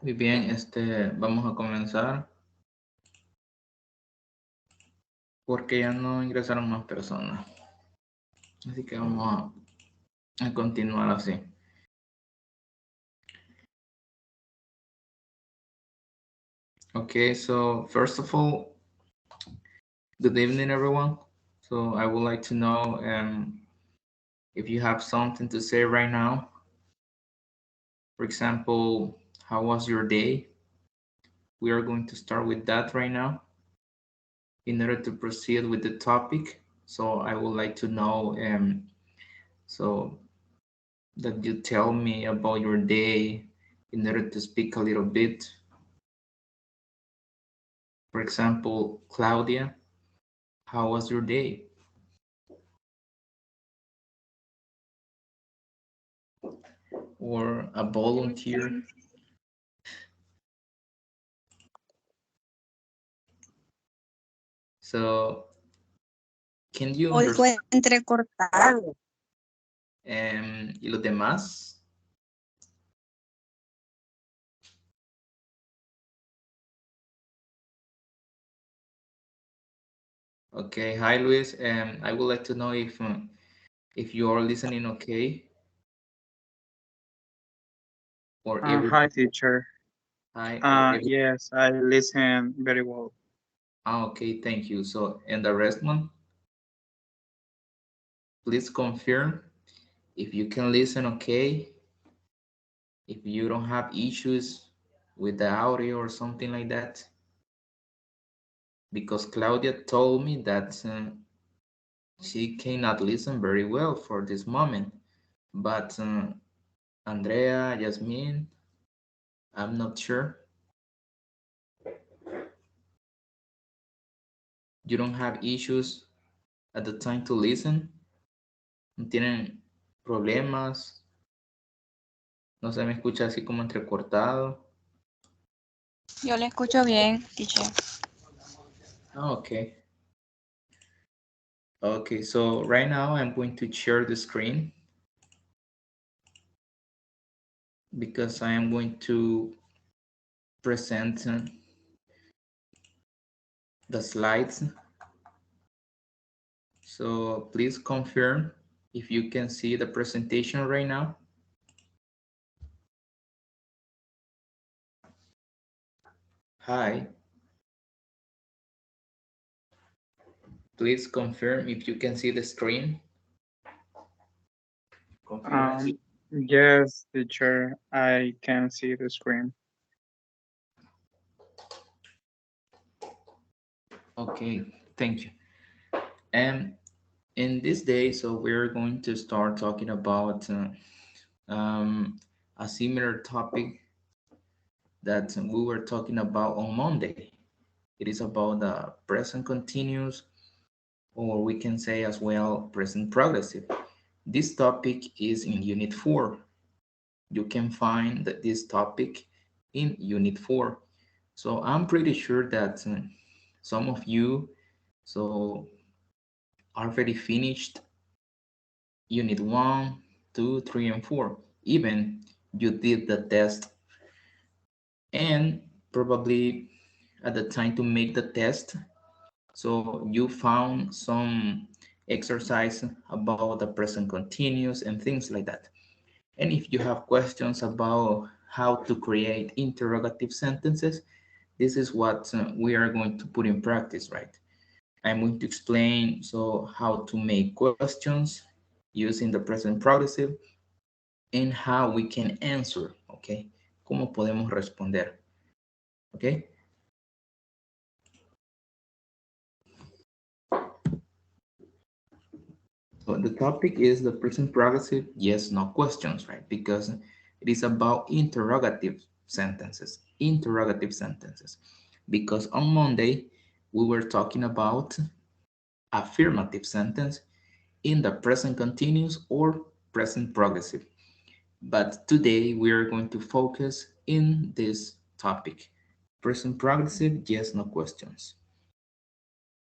Muy bien, vamos a comenzar porque ya no ingresaron más personas. Así que vamos a continuar así. Okay, so first of all, good evening, everyone. So I would like to know if you have something to say right now. For example, how was your day? We are going to start with that right now in order to proceed with the topic. So I would like to know so that you tell me about your day in order to speak a little bit. For example, Claudia, how was your day? Or a volunteer. So, can you Oigo understand? entrecortado. ¿Y los demás? Okay, hi Luis. I would like to know if you are listening okay or every Hi, teacher. hi or every. Yes, I listen very well. Okay, thank you. So, and the rest one, please confirm if you can listen okay. If you don't have issues with the audio or something like that, because Claudia told me that she cannot listen very well for this moment, but Andrea, Yasmin, I'm not sure. You don't have issues at the time to listen. No tienen problemas. No se me escucha así como entrecortado. Yo le escucho bien, teacher. Oh, okay. Okay, so right now I'm going to share the screen because I am going to present the slides. So please confirm if you can see the presentation right now. Hi. Please confirm if you can see the screen. Confirm. Yes, teacher, I can see the screen. Okay, thank you. And in this day, so we're going to start talking about a similar topic that we were talking about on Monday. It is about the present continuous, or we can say as well present progressive. This topic is in Unit 4. You can find this topic in Unit 4. So I'm pretty sure that some of you so already finished Unit 1, 2, 3, and 4. Even you did the test and probably at the time to make the test, so you found some exercise about the present continuous and things like that. And if you have questions about how to create interrogative sentences, this is what we are going to put in practice, right? I'm going to explain so how to make questions using the present progressive and how we can answer, okay? Cómo podemos responder, okay? So the topic is the present progressive yes, no questions, right? Because it is about interrogative sentences, interrogative sentences. Because on Monday, we were talking about affirmative sentence in the present continuous or present progressive. But today we are going to focus in this topic, present progressive yes, no questions.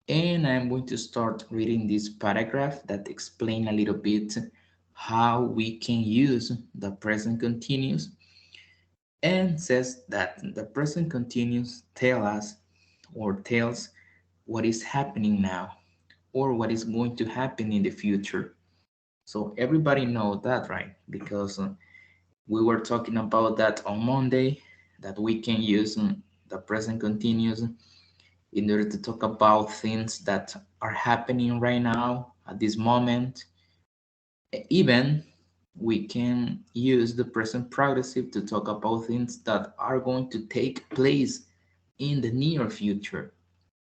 And I'm going to start reading this paragraph that explain a little bit how we can use the present continuous and says that the present continuous tell us or tells what is happening now or what is going to happen in the future. So everybody knows that, right? Because we were talking about that on Monday, that we can use the present continuous in order to talk about things that are happening right now at this moment. Even we can use the present progressive to talk about things that are going to take place in the near future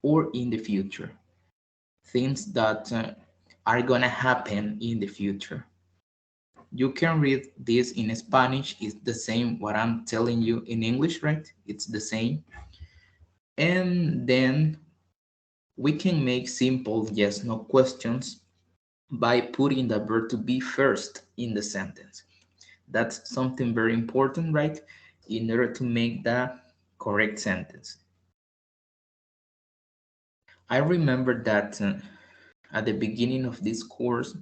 or in the future, things that are going to happen in the future. You can read this in Spanish. It's the same what I'm telling you in English, right? It's the same. And then we can make simple yes no questions by putting the verb to be first in the sentence. That's something very important, right? In order to make the correct sentence. I remember that at the beginning of this course,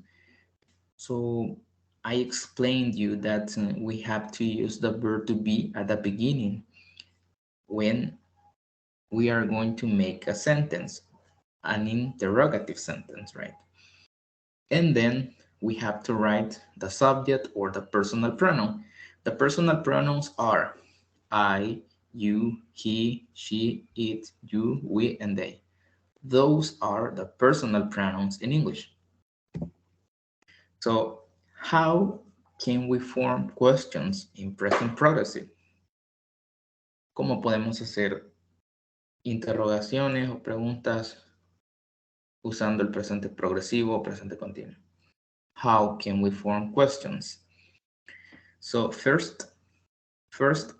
so I explained you that we have to use the verb to be at the beginning when we are going to make a sentence, an interrogative sentence, right? And then we have to write the subject or the personal pronoun. The personal pronouns are I, you, he, she, it, you, we, and they. Those are the personal pronouns in English. So how can we form questions in present progressive? ¿Cómo podemos hacer interrogaciones o preguntas usando el presente progresivo o presente continuo? How can we form questions? So first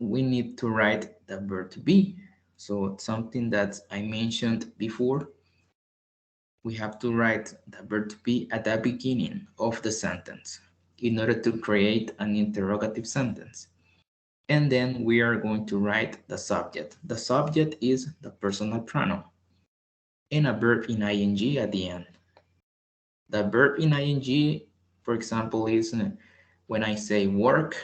we need to write the verb to be. So it's something that I mentioned before. We have to write the verb to be at the beginning of the sentence in order to create an interrogative sentence. And then we are going to write the subject. The subject is the personal pronoun and a verb in ing at the end. The verb in ing, for example, is when I say work,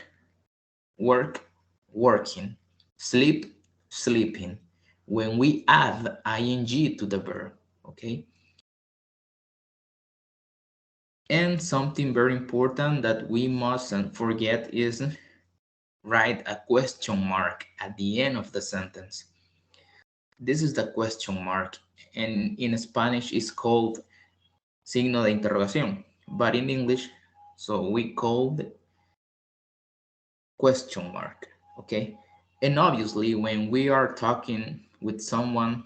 work, working, sleep, sleeping. When we add ing to the verb, okay? And something very important that we mustn't forget is write a question mark at the end of the sentence. This is the question mark, and in Spanish it's called signo de interrogación, but in English, so we call the question mark, okay? And obviously, when we are talking with someone,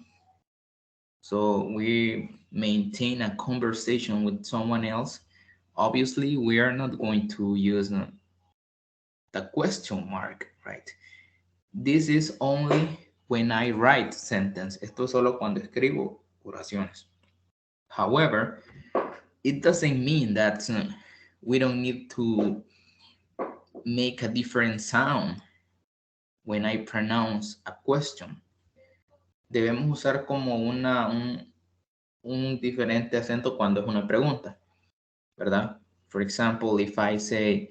so we maintain a conversation with someone else, obviously, we are not going to use the question mark, right? This is only when I write sentence. Esto es solo cuando escribo oraciones. However, it doesn't mean that we don't need to make a different sound when I pronounce a question. Debemos usar como un diferente acento cuando es una pregunta, ¿verdad? For example, if I say,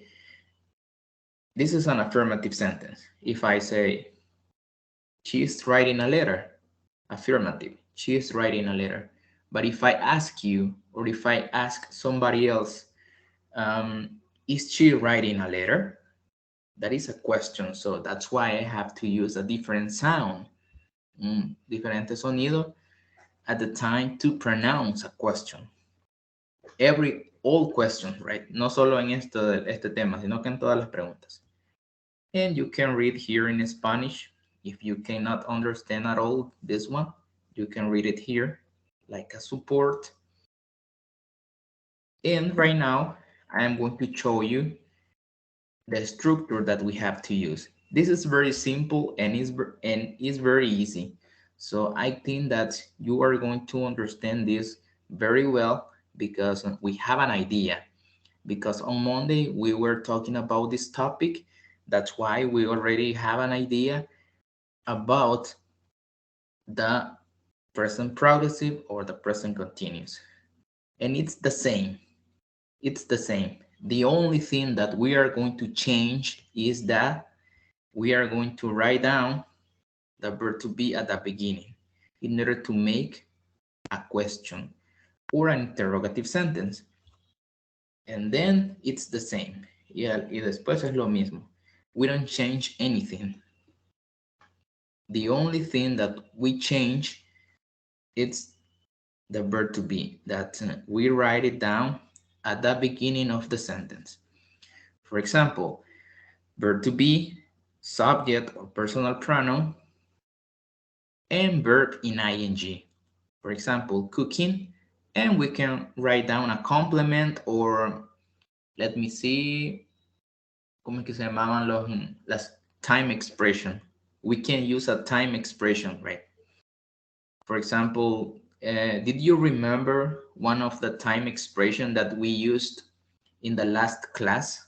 this is an affirmative sentence. If I say, she is writing a letter, affirmative, she is writing a letter. But if I ask you, or if I ask somebody else, is she writing a letter? That is a question, so that's why I have to use a different sound, diferente sonido at the time to pronounce a question. All questions, right? No solo en este tema, sino que en todas las preguntas. And you can read here in Spanish. If you cannot understand at all this one, you can read it here like a support. And right now, I am going to show you the structure that we have to use. This is very simple and is very easy. So I think that you are going to understand this very well because we have an idea. Because on Monday we were talking about this topic. That's why we already have an idea about the present progressive or the present continuous. And it's the same. It's the same. The only thing that we are going to change is that we are going to write down the verb to be at the beginning in order to make a question or an interrogative sentence. And then it's the same. Y después es lo mismo. We don't change anything. The only thing that we change is the verb to be, that we write it down at the beginning of the sentence. For example, verb to be, subject or personal pronoun, and verb in ing. For example, cooking, and we can write down a complement, or let me see, ¿cómo es que se llamaban las time expression? We can use a time expression, right? For example, did you remember one of the time expression that we used in the last class?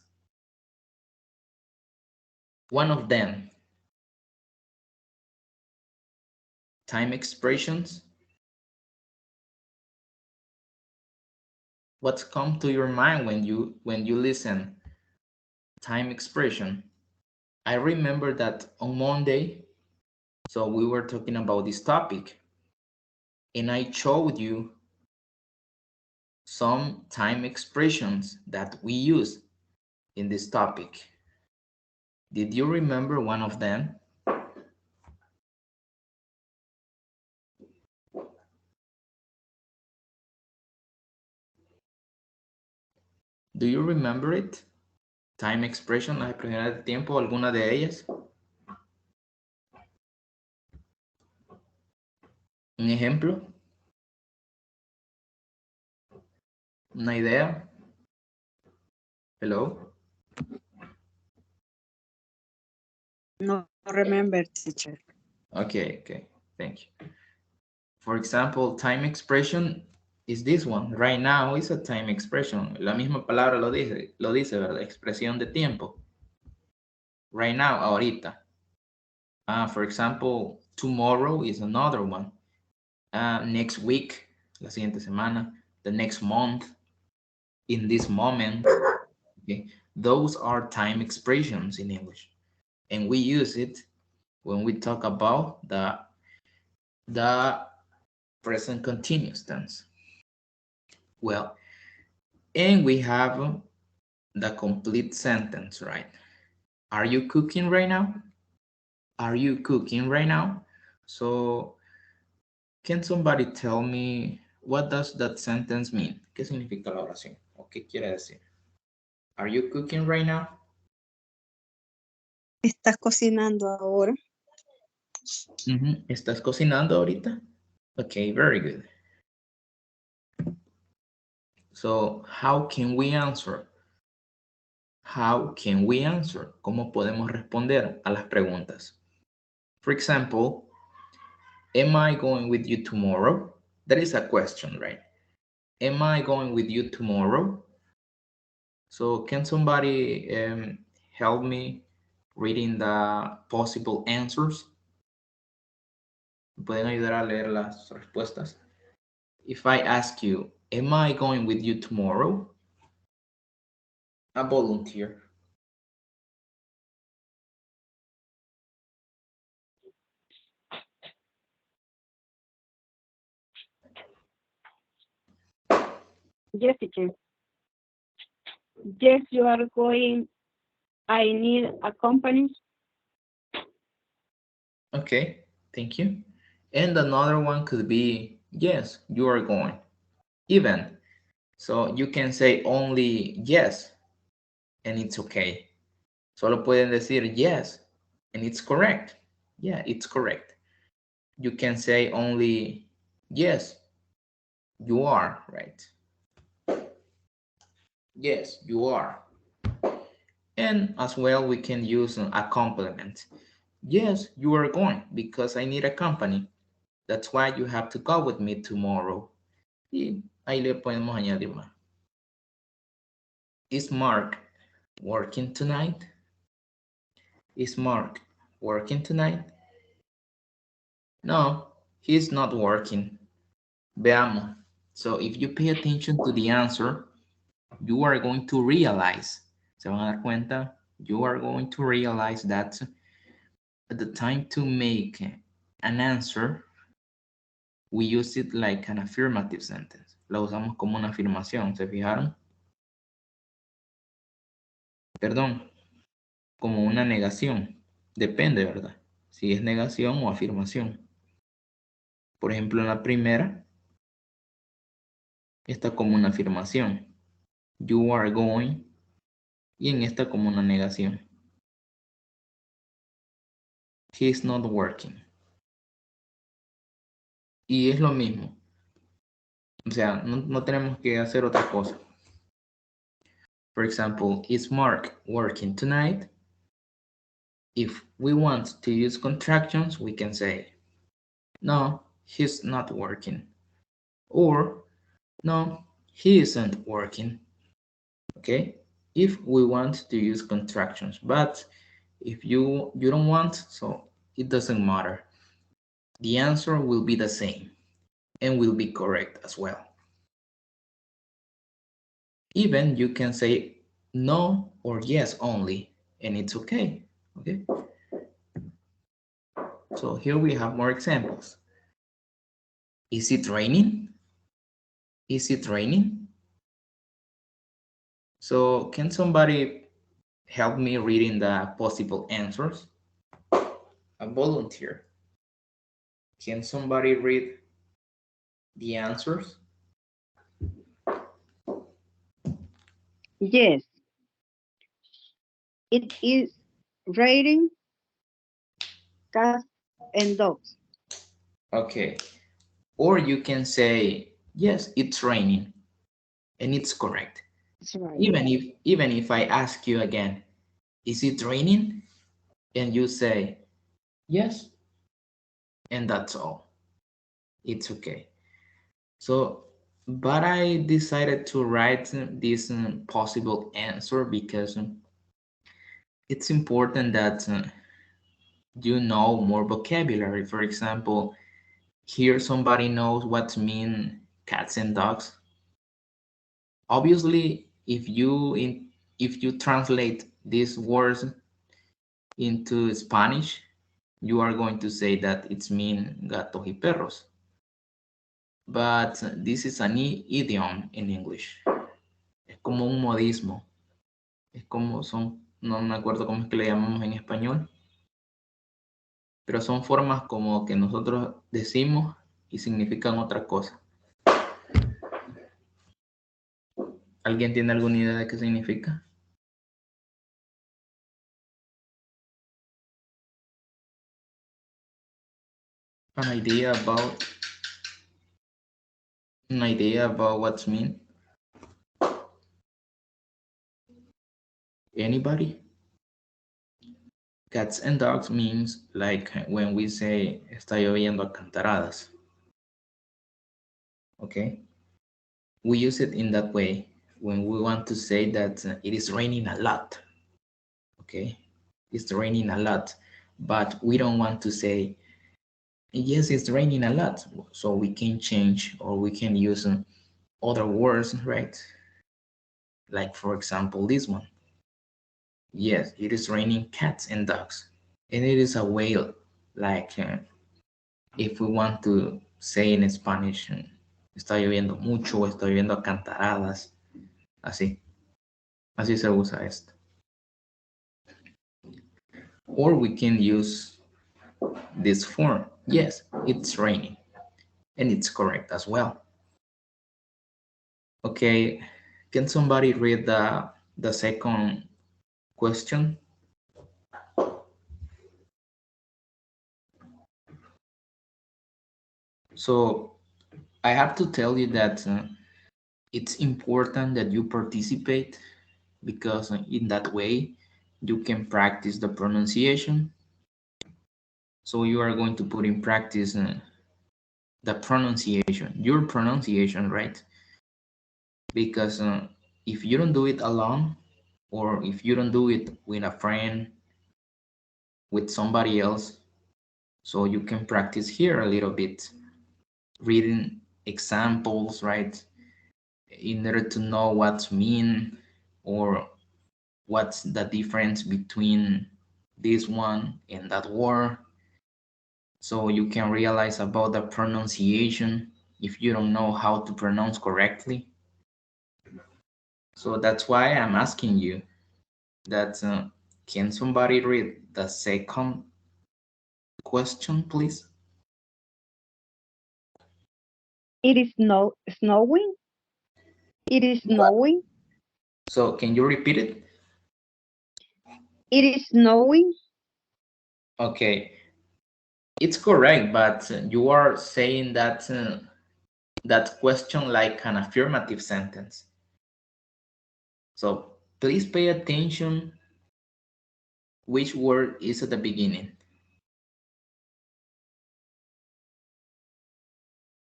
One of them. Time expressions. What's come to your mind when you listen time expression? I remember that on Monday, so we were talking about this topic, and I showed you some time expressions that we use in this topic. Did you remember one of them? Do you remember it? Time expression, las expresiones de tiempo, alguna de ellas. Un ejemplo. Una idea. Hello. No remember, teacher. Okay, thank you. For example, time expression is this one. Right now is a time expression. La misma palabra lo dice, ¿verdad? Expresión de tiempo. Right now, ahorita. For example, tomorrow is another one. Next week, la siguiente semana. The next month, in this moment. Okay, those are time expressions in English, and we use it when we talk about the present continuous tense. Well, and we have the complete sentence, right? Are you cooking right now? Are you cooking right now? So, can somebody tell me what does that sentence mean? ¿Qué significa la oración? ¿O qué quiere decir? Are you cooking right now? ¿Estás cocinando ahora? ¿Estás cocinando ahorita? Okay, very good. So, how can we answer? How can we answer? ¿Cómo podemos responder a las preguntas? For example, am I going with you tomorrow? That is a question, right? Am I going with you tomorrow? So can somebody help me reading the possible answers? ¿Pueden ayudar a leer las respuestas? If I ask you, am I going with you tomorrow? A volunteer. Yes, teacher. Yes, you are going. I need a company. Okay, thank you. And another one could be, yes, you are going. Even. So you can say only yes, and it's okay. Solo pueden decir yes, and it's correct. Yeah, it's correct. You can say only yes, you are, right? Yes, you are. And as well, we can use a complement. Yes, you are going because I need a company. That's why you have to go with me tomorrow. Y ahí le podemos añadir más. Is Mark working tonight? Is Mark working tonight? No, he's not working. Veamos. So if you pay attention to the answer, you are going to realize, se van a dar cuenta, you are going to realize that at the time to make an answer, we use it like an affirmative sentence. La usamos como una afirmación, ¿se fijaron? Perdón, como una negación. Depende, ¿verdad? Si es negación o afirmación. Por ejemplo, en la primera, está como una afirmación. You are going. Y en esta como una negación. He's not working. Y es lo mismo. O sea, no tenemos que hacer otra cosa. For example, is Mark working tonight? If we want to use contractions, we can say, no, he's not working. Or, no, he isn't working. Okay? If we want to use contractions, but if you don't want, so it doesn't matter. The answer will be the same and will be correct as well. Even you can say no or yes only, and it's okay. Okay? So here we have more examples. Is it raining? Is it raining? So can somebody help me reading the possible answers? A volunteer. Can somebody read the answers? Yes. It is raining cats and dogs. Okay. Or you can say, yes, it's raining, and it's correct. That's right. Even if I ask you again, is it raining? And you say, yes, and that's all. It's okay. So, but I decided to write this possible answer because it's important that you know more vocabulary. For example, here somebody knows what mean cats and dogs. Obviously, if you translate these words into Spanish, you are going to say that it's mean gatos y perros. But this is an idiom in English. Es como un modismo. Es como son, no me acuerdo cómo es que le llamamos en español, pero son formas como que nosotros decimos y significan otra cosa. ¿Alguien tiene alguna idea de qué significa? An idea about what's mean? Anybody? Cats and dogs means like when we say está lloviendo a cantaradas. Okay? We use it in that way when we want to say that it is raining a lot. Okay? It's raining a lot, but we don't want to say, yes, it's raining a lot. So we can change or we can use other words, right? Like, for example, this one. Yes, it is raining cats and dogs. And it is a way, like, if we want to say in Spanish, está lloviendo mucho, está lloviendo a cantaradas. Así. Así se usa esto. Or we can use this form. Yes, it's raining. And it's correct as well. Okay, can somebody read the second question? So I have to tell you that it's important that you participate because in that way you can practice the pronunciation. So you are going to put in practice the pronunciation, your pronunciation, right? Because if you don't do it alone, or if you don't do it with a friend, with somebody else, so you can practice here a little bit, reading examples, right? In order to know what's mean or what's the difference between this one and that word, so you can realize about the pronunciation if you don't know how to pronounce correctly. So that's why I'm asking you that can somebody read the second question, please? It is snowing. It is What? snowing. So can you repeat it? It is snowing. Okay, it's correct, but you are saying that that question like an affirmative sentence. So please pay attention which word is at the beginning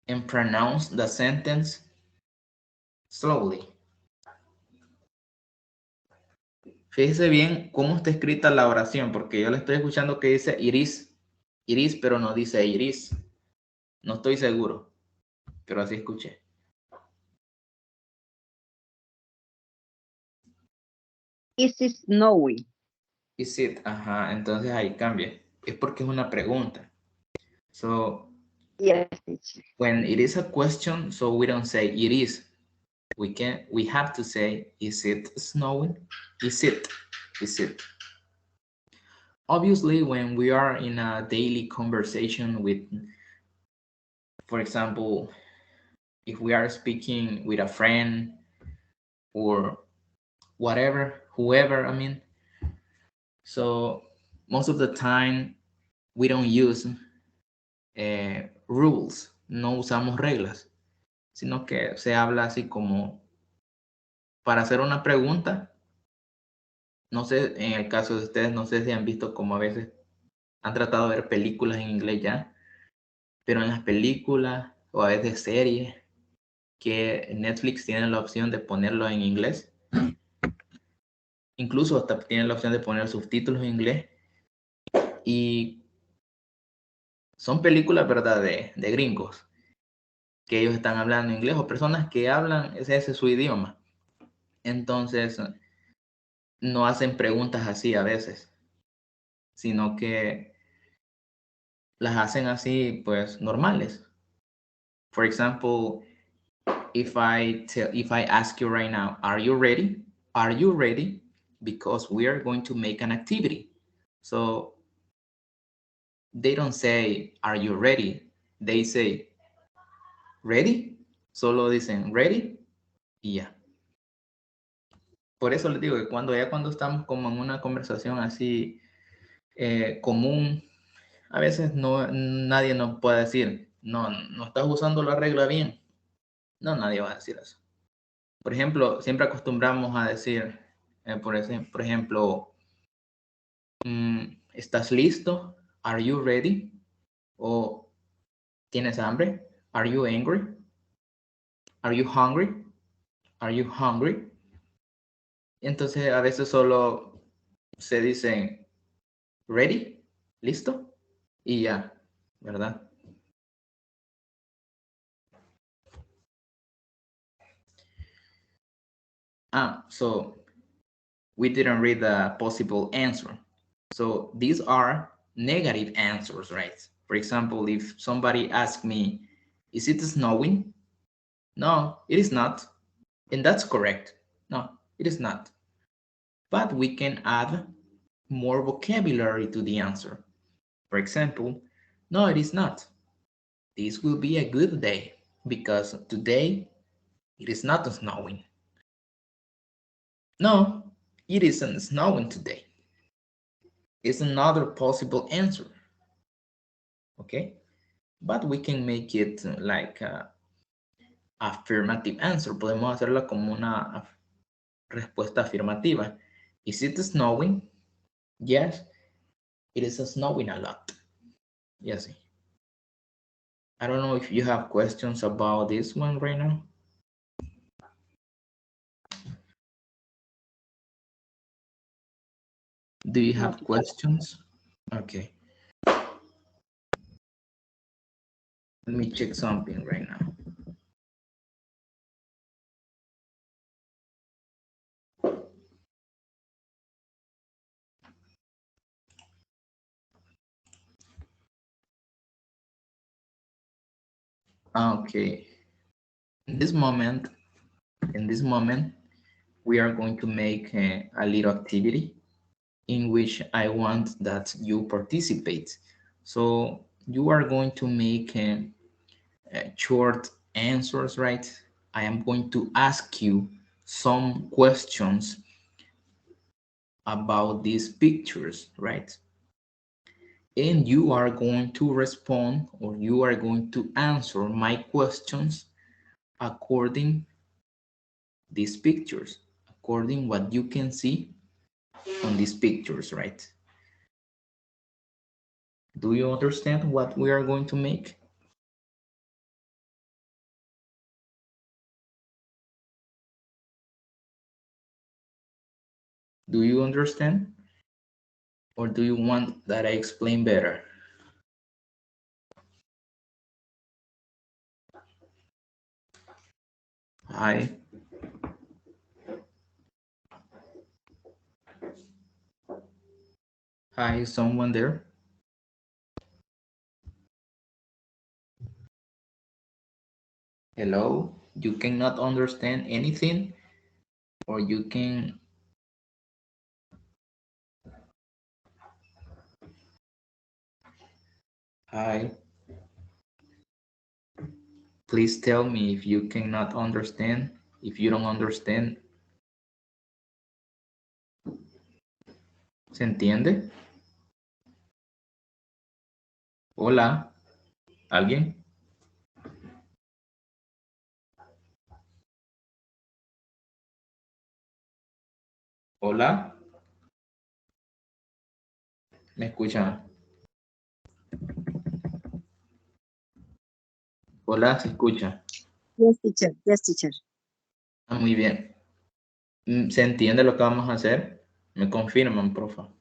and pronounce the sentence slowly. Fíjese bien cómo está escrita la oración, porque yo le estoy escuchando que dice iris, iris, pero no dice iris. No estoy seguro, pero así escuché. It is snowing. Is it? Ajá, entonces ahí cambia. Es porque es una pregunta. So, Yes, teacher. when it is a question, so we don't say it is. We have to say, is it snowing? Is it? Is it? Obviously, when we are in a daily conversation with, for example, if we are speaking with a friend or whatever, whoever, I mean, so most of the time we don't use rules, no usamos reglas, sino que se habla así como para hacer una pregunta. No sé, en el caso de ustedes, no sé si han visto como a veces han tratado de ver películas en inglés ya, pero en las películas o a veces series que Netflix tiene la opción de ponerlo en inglés, incluso hasta tienen la opción de poner subtítulos en inglés, y son películas, ¿verdad?, de gringos, que ellos están hablando inglés o personas que hablan ese es su idioma. Entonces, no hacen preguntas así a veces, sino que las hacen así, pues, normales. For example, if I ask you right now, are you ready? Are you ready? Because we are going to make an activity. So they don't say, are you ready? They say, ready? Solo dicen, ready? Y ya. Por eso les digo que cuando estamos como en una conversación así común, a veces nadie nos puede decir, no estás usando la regla bien. No, nadie va a decir eso. Por ejemplo, siempre acostumbramos a decir, por ejemplo, ¿estás listo? Are you ready? O ¿tienes hambre? Are you angry? Are you hungry? Are you hungry? Entonces a veces solo se dicen ready, listo y ya, ¿verdad? So we didn't read the possible answer. So these are negative answers, right? For example, if somebody asks me, is it snowing? No, it is not. And that's correct. No, it is not. But we can add more vocabulary to the answer. For example, no, it is not. This will be a good day because today it is not snowing. No, it isn't snowing today. It's another possible answer. Okay? But we can make it like a affirmative answer. Podemos hacerla como una respuesta afirmativa. Is it snowing? Yes, it is snowing a lot. Yes. I don't know if you have questions about this one right now. Do you have questions? Okay. Let me check something right now. Okay. In this moment, we are going to make a little activity in which I want that you participate. So you are going to make short answers, right? I am going to ask you some questions about these pictures, right? And you are going to respond, or you are going to answer my questions according these pictures, according what you can see on these pictures, right? Do you understand what we are going to make? Do you understand? Or do you want that I explain better? Hi. Hi, is someone there? Hello? You cannot understand anything? Or you can... Hi. Please tell me if you cannot understand, if you don't understand. ¿Se entiende? Hola. ¿Alguien? Hola. ¿Me escuchan? Hola, ¿se escucha? Yes, teacher. Yes, teacher. Ah, muy bien. ¿Se entiende lo que vamos a hacer? Me confirman, por favor.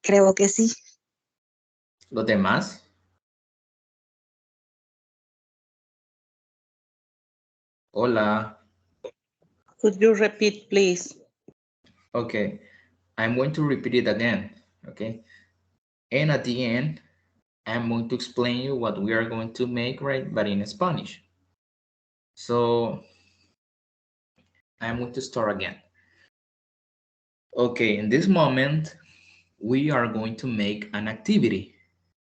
Creo que sí. ¿Los demás? Hola. Could you repeat, please? Okay. I'm going to repeat it again. Okay. And at the end, I'm going to explain you what we are going to make, right? But in Spanish. So I'm going to start again. Okay, in this moment, we are going to make an activity.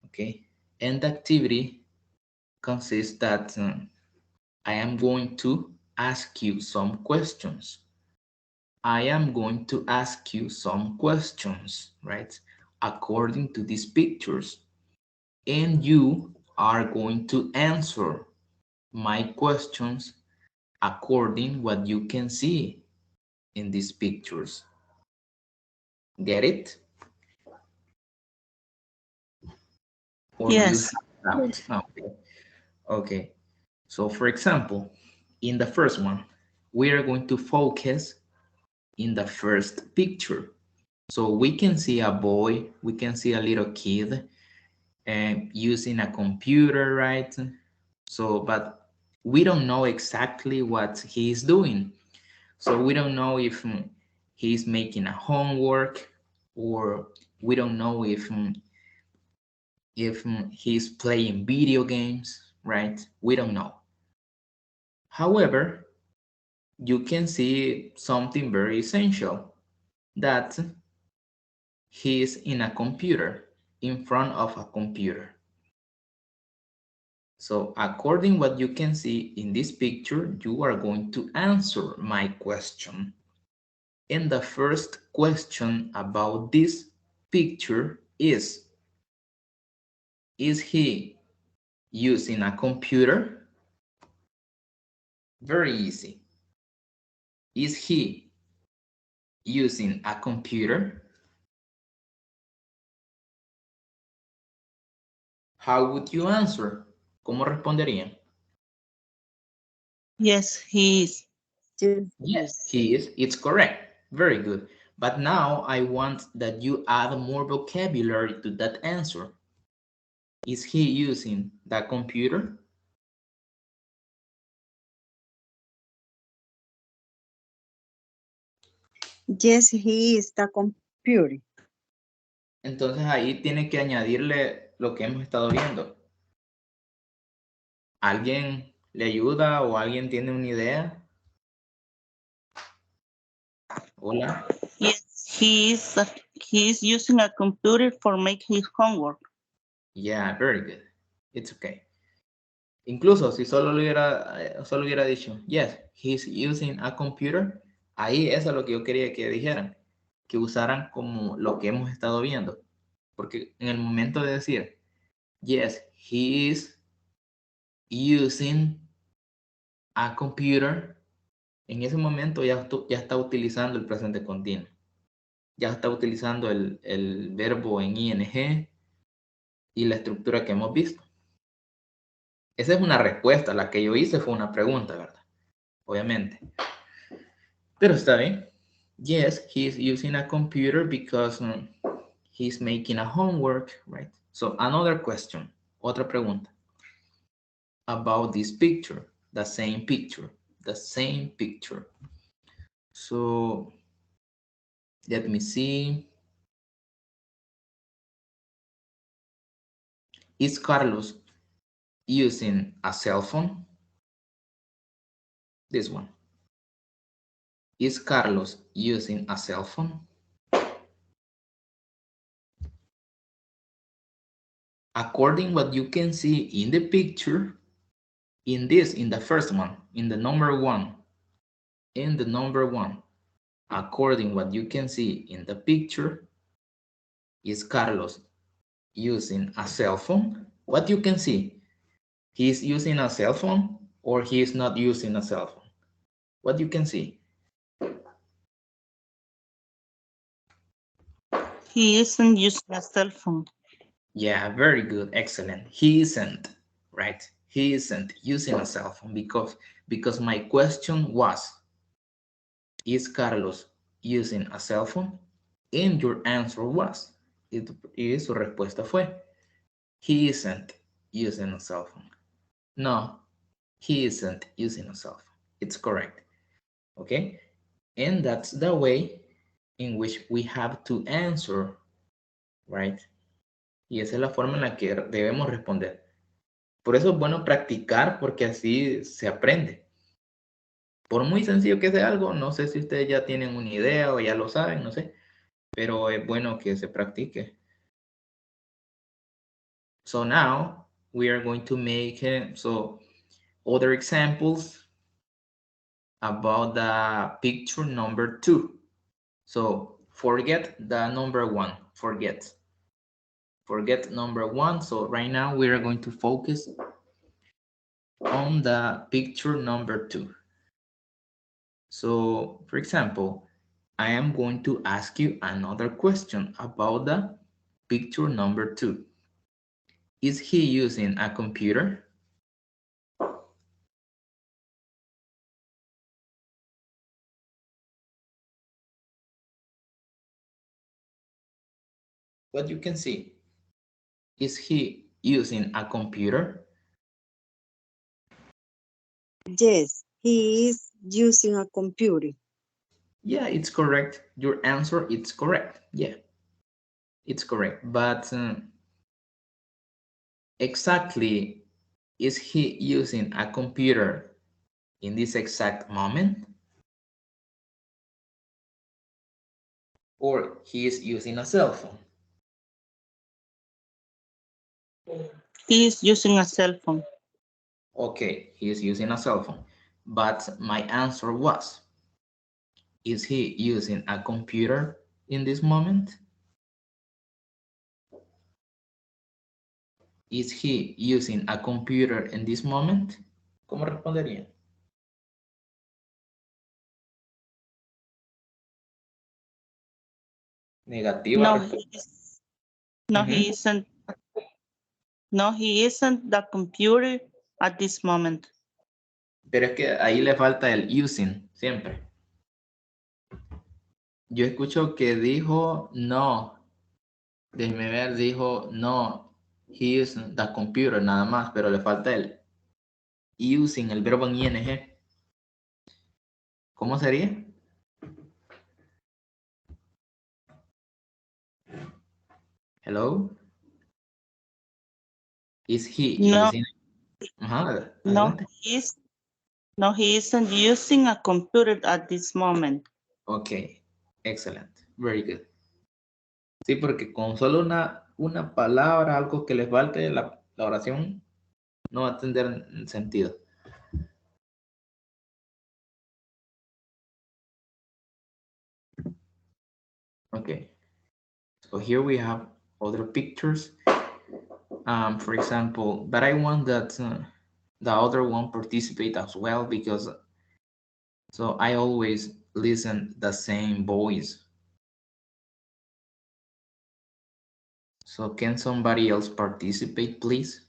Okay. And the activity consists that I am going to ask you some questions. I am going to ask you some questions, right? According to these pictures. And you are going to answer my questions according what you can see in these pictures. Get it? Or Yes. Okay. Okay. So for example, in the first one, we are going to focus in the first picture. So we can see a boy, we can see a little kid using a computer, right? So, but we don't know exactly what he's doing. So we don't know if he's making a homework, or we don't know if he's playing video games, right? We don't know. However, you can see something very essential, that he's in a computer, in front of a computer. So according what you can see in this picture, you are going to answer my question. And the first question about this picture is he using a computer? Very easy. Is he using a computer? How would you answer? ¿Cómo responderían? Yes, he is. Yes, he is. It's correct. Very good. But now I want that you add more vocabulary to that answer. Is he using the computer? Yes, he is the computer. Entonces ahí tiene que añadirle lo que hemos estado viendo. ¿Alguien le ayuda o alguien tiene una idea? Hola. Yes, he is using a computer for making his homework. Yeah, very good. It's okay. Incluso si solo hubiera dicho, yes, he's using a computer, ahí eso es lo que yo quería que dijeran, que usaran como lo que hemos estado viendo. Porque en el momento de decir, yes, he is using a computer, en ese momento ya está utilizando el presente continuo. Ya está utilizando el verbo en ing y la estructura que hemos visto. Esa es una respuesta, la que yo hice fue una pregunta, ¿verdad? Obviamente. Pero está bien. Yes, he's using a computer because he's making a homework, right? So another question, otra pregunta. About this picture, the same picture. So let me see. Is Carlos using a cell phone? This one. Is Carlos using a cell phone? According what you can see in the picture, in the first one, in the number one, according what you can see in the picture, is Carlos using a cell phone? What you can see, he's using a cell phone or he is not using a cell phone? What you can see? He isn't using a cell phone. Yeah, very good, excellent. He isn't, right? He isn't using a cell phone because my question was, is Carlos using a cell phone? And your answer was, y su respuesta fue, he isn't using a cell phone. No, he isn't using a cell phone. It's correct. Okay? And that's the way in which we have to answer, right? Y esa es la forma en la que debemos responder. Por eso es bueno practicar porque así se aprende. Por muy sencillo que sea algo, no sé si ustedes ya tienen una idea o ya lo saben, no sé, pero es bueno que se practique. So now we are going to make other examples about the picture number 2. So forget the number 1, forget number 1. So right now we are going to focus on the picture number 2. So for example, I am going to ask you another question about the picture number 2. Is he using a computer? What you can see, is he using a computer? Yes, he is using a computer. Yeah, it's correct. Your answer, it's correct. Yeah, it's correct. But exactly, is he using a computer in this exact moment? Or he is using a cell phone? He is using a cell phone. Okay, he is using a cell phone. But my answer was, is he using a computer in this moment? Is he using a computer in this moment? ¿Cómo respondería? Negativa. No, Ujú. he isn't. No, he isn't the computer at this moment. Pero es que ahí le falta el using, siempre. Yo escucho que dijo no. Déjeme ver, dijo no. He is the computer, nada más, pero le falta el using, el verbo en ing. ¿Cómo sería? Hello? Is he No. using? Ajá, No, adelante. he isn't using a computer at this moment. Ok, excellent. Very good. Sí, porque con solo una palabra, algo que le falte, la oración no va a tener sentido. Okay. So here we have other pictures. For example, but I want that the other one participate as well because so I always listen the same voice. So can somebody else participate, please?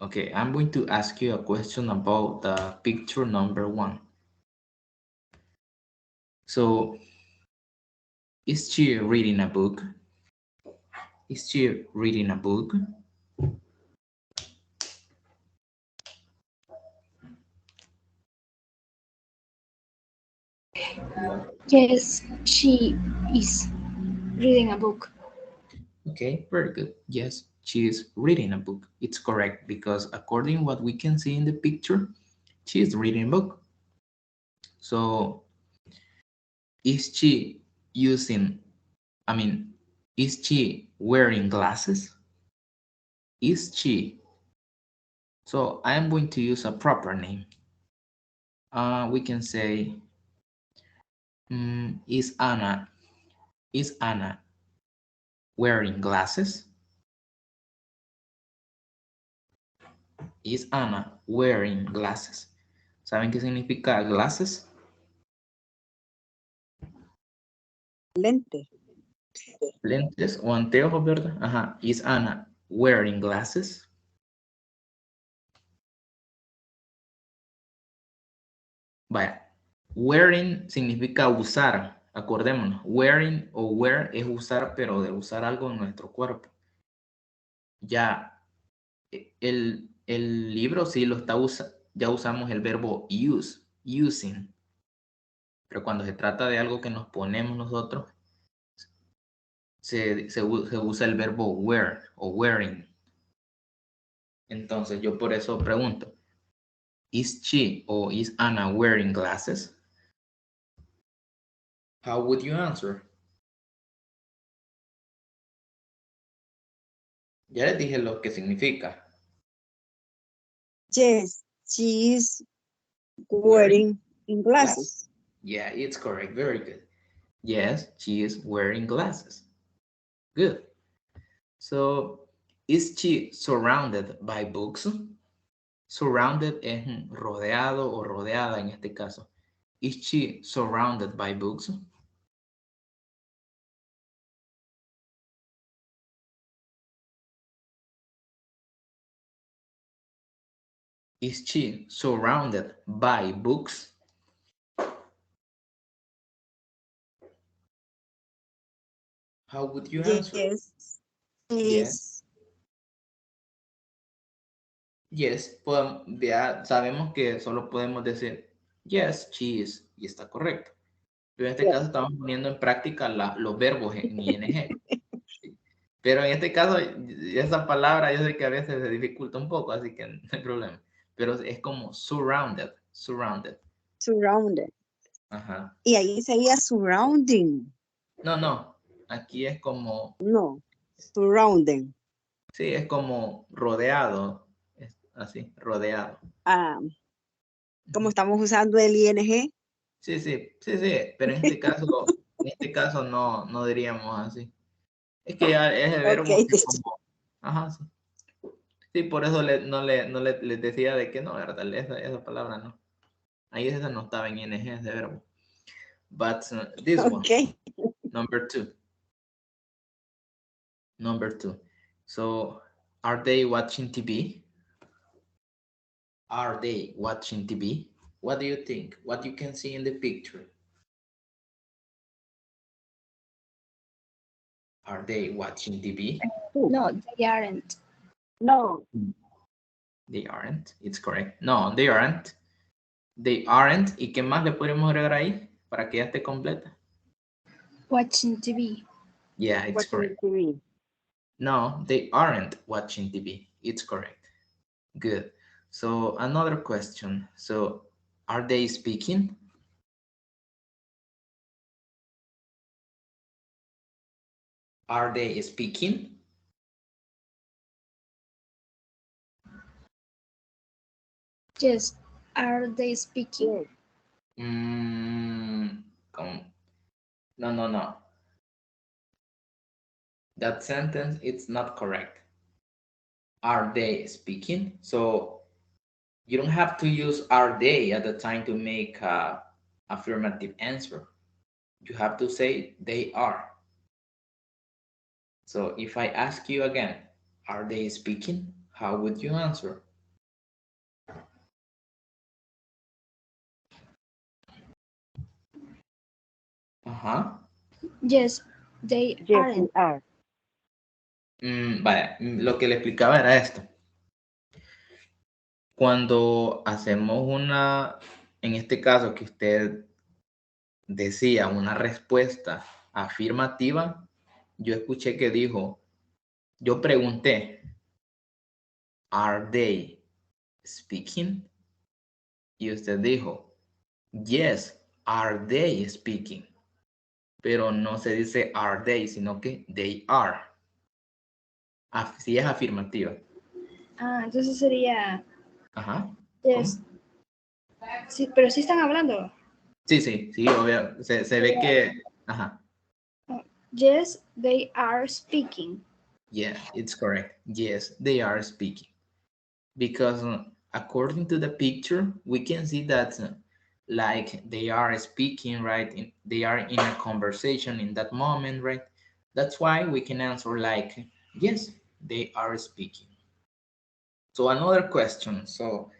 Okay, I'm going to ask you a question about the picture number 1. So, is she reading a book? Is she reading a book? Yes, she is reading a book. Okay, very good. Yes, she is reading a book. It's correct because according what we can see in the picture, she is reading a book. So, is she using, is she wearing glasses? Is she? So I am going to use a proper name. We can say, is Anna wearing glasses? Is Anna wearing glasses? ¿Saben qué significa glasses? Lente. Lentes o anteojos, ¿verdad? Ajá. Is Anna wearing glasses? Vaya. Wearing significa usar. Acordémonos. Wearing o wear es usar, pero de usar algo en nuestro cuerpo. Ya el libro sí lo está usando. Ya usamos el verbo use, using. Pero cuando se trata de algo que nos ponemos nosotros, se usa el verbo wear o wearing. Entonces yo por eso pregunto, ¿is she o is Anna wearing glasses? How would you answer? Ya les dije lo que significa. Yes, she is wearing glasses. Yeah, it's correct. Very good. Yes, she is wearing glasses. Good. So, is she surrounded by books? Surrounded es rodeado o rodeada en este caso. Is she surrounded by books? Is she surrounded by books? How would you answer? Yes, Yes. Yes, ya sabemos que solo podemos decir yes, she is, y está correcto. Pero en este caso estamos poniendo en práctica los verbos en ing. ¿Sí? Pero en este caso, esa palabra yo sé que a veces se dificulta un poco, así que no hay problema. Pero es como surrounded. surrounded. Ajá. Y ahí sería surrounding. No. Aquí es como, No, surrounding. sí, es como rodeado. Así, rodeado. Como estamos usando el ing. Sí, pero en este caso no diríamos así. Es que ya es el verbo Okay, que como, ajá, sí. Sí, por eso no les decía de que no, ¿verdad? Esa palabra no. Ahí esa no estaba en ing, ese verbo. But this one, number two. So, are they watching TV? Are they watching TV? What do you think? What you can see in the picture? Are they watching TV? No, they aren't. No, They aren't. It's correct. No, they aren't. They aren't. ¿Y qué más le podemos agregar ahí para que ya esté completa? Watching TV. Yeah, it's watching correct. TV. No, they aren't watching TV. It's correct. Good. So another question. So are they speaking? Are they speaking? Yes. Are they speaking? No, no, no. That sentence, it's not correct. Are they speaking? So you don't have to use are they at the time to make a affirmative answer. You have to say they are. So if I ask you again, are they speaking? How would you answer? Ajá. Yes, they Yes, aren't. they are. Vaya, lo que le explicaba era esto. Cuando hacemos en este caso que usted decía una respuesta afirmativa, yo escuché que dijo, yo pregunté, ¿are they speaking? Y usted dijo, yes, are they speaking? Pero no se dice are they, sino que they are. Si es afirmativa. Ah, entonces sería Ajá. yes. ¿Cómo? Sí, pero sí están hablando. Sí, obvio. Se ve que... Ajá. Yes, they are speaking. Yeah, it's correct. Yes, they are speaking. Because according to the picture, we can see that like they are speaking, right? They are in a conversation in that moment, right? That's why we can answer like, yes, they are speaking. So another question. So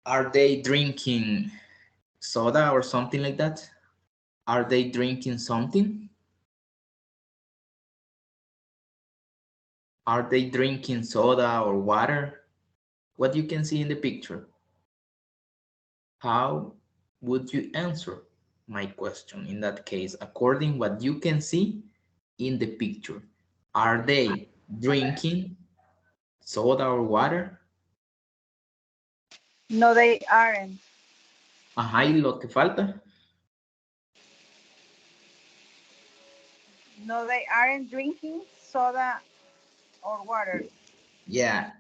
are they drinking soda or something like that? Are they drinking something? Are they drinking soda or water? What you can see in the picture. How would you answer my question in that case, according what you can see in the picture? Are they drinking soda or water? No, they aren't. Ajá, y lo que falta. No, they aren't drinking soda or water. Yeah,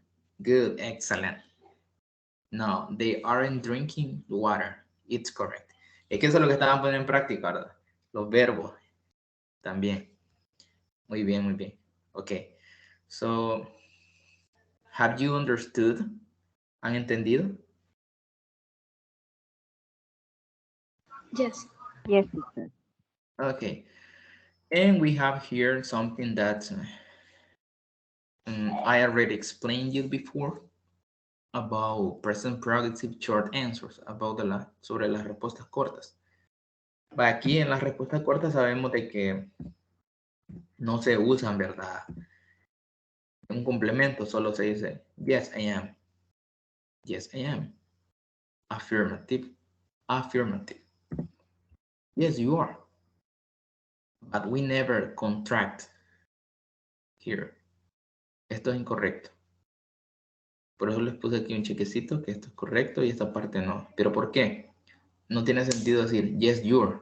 good, excellent. No, they aren't drinking water. It's correct. Es que eso es lo que estaban poniendo en práctica, ¿verdad? Los verbos también. Muy bien, muy bien. Okay. So, have you understood? ¿Han entendido? Yes. Yes, teacher. Okay. And we have here something that I already explained you before about present progressive short answers, sobre las respuestas cortas. Aquí en las respuestas cortas sabemos de que no se usan, ¿verdad? Un complemento, solo se dice, yes, I am. Yes, I am. Affirmative. Affirmative. Yes, you are. But we never contract here. Esto es incorrecto. Por eso les puse aquí un chequecito que esto es correcto y esta parte no. ¿Pero por qué? No tiene sentido decir yes, you're.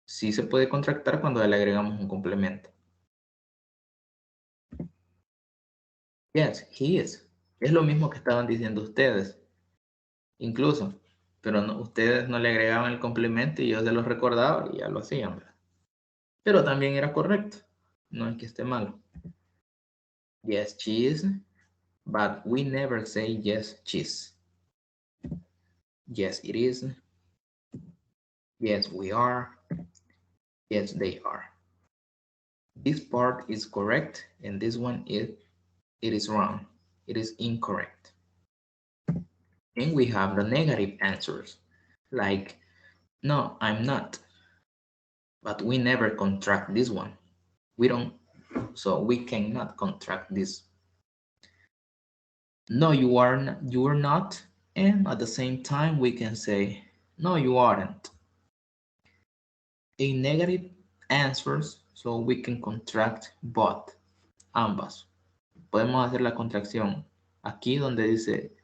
Sí se puede contractar cuando le agregamos un complemento. Yes, he is. Es lo mismo que estaban diciendo ustedes. Incluso. Pero ustedes no le agregaban el complemento y yo se los recordaba y ya lo hacían, ¿verdad? Pero también era correcto. No es que esté malo. Yes, she is. But we never say yes, she's. Yes, it is. Yes, we are. Yes, they are. This part is correct, and this one it is wrong. It is incorrect. And we have the negative answers, like, no, I'm not. But we never contract this one. We don't, so we cannot contract this. No, you are not. And at the same time, we can say, no, you aren't. A negative answers, so we can contract both, ambas. podemos hacer la contracción aquí donde dice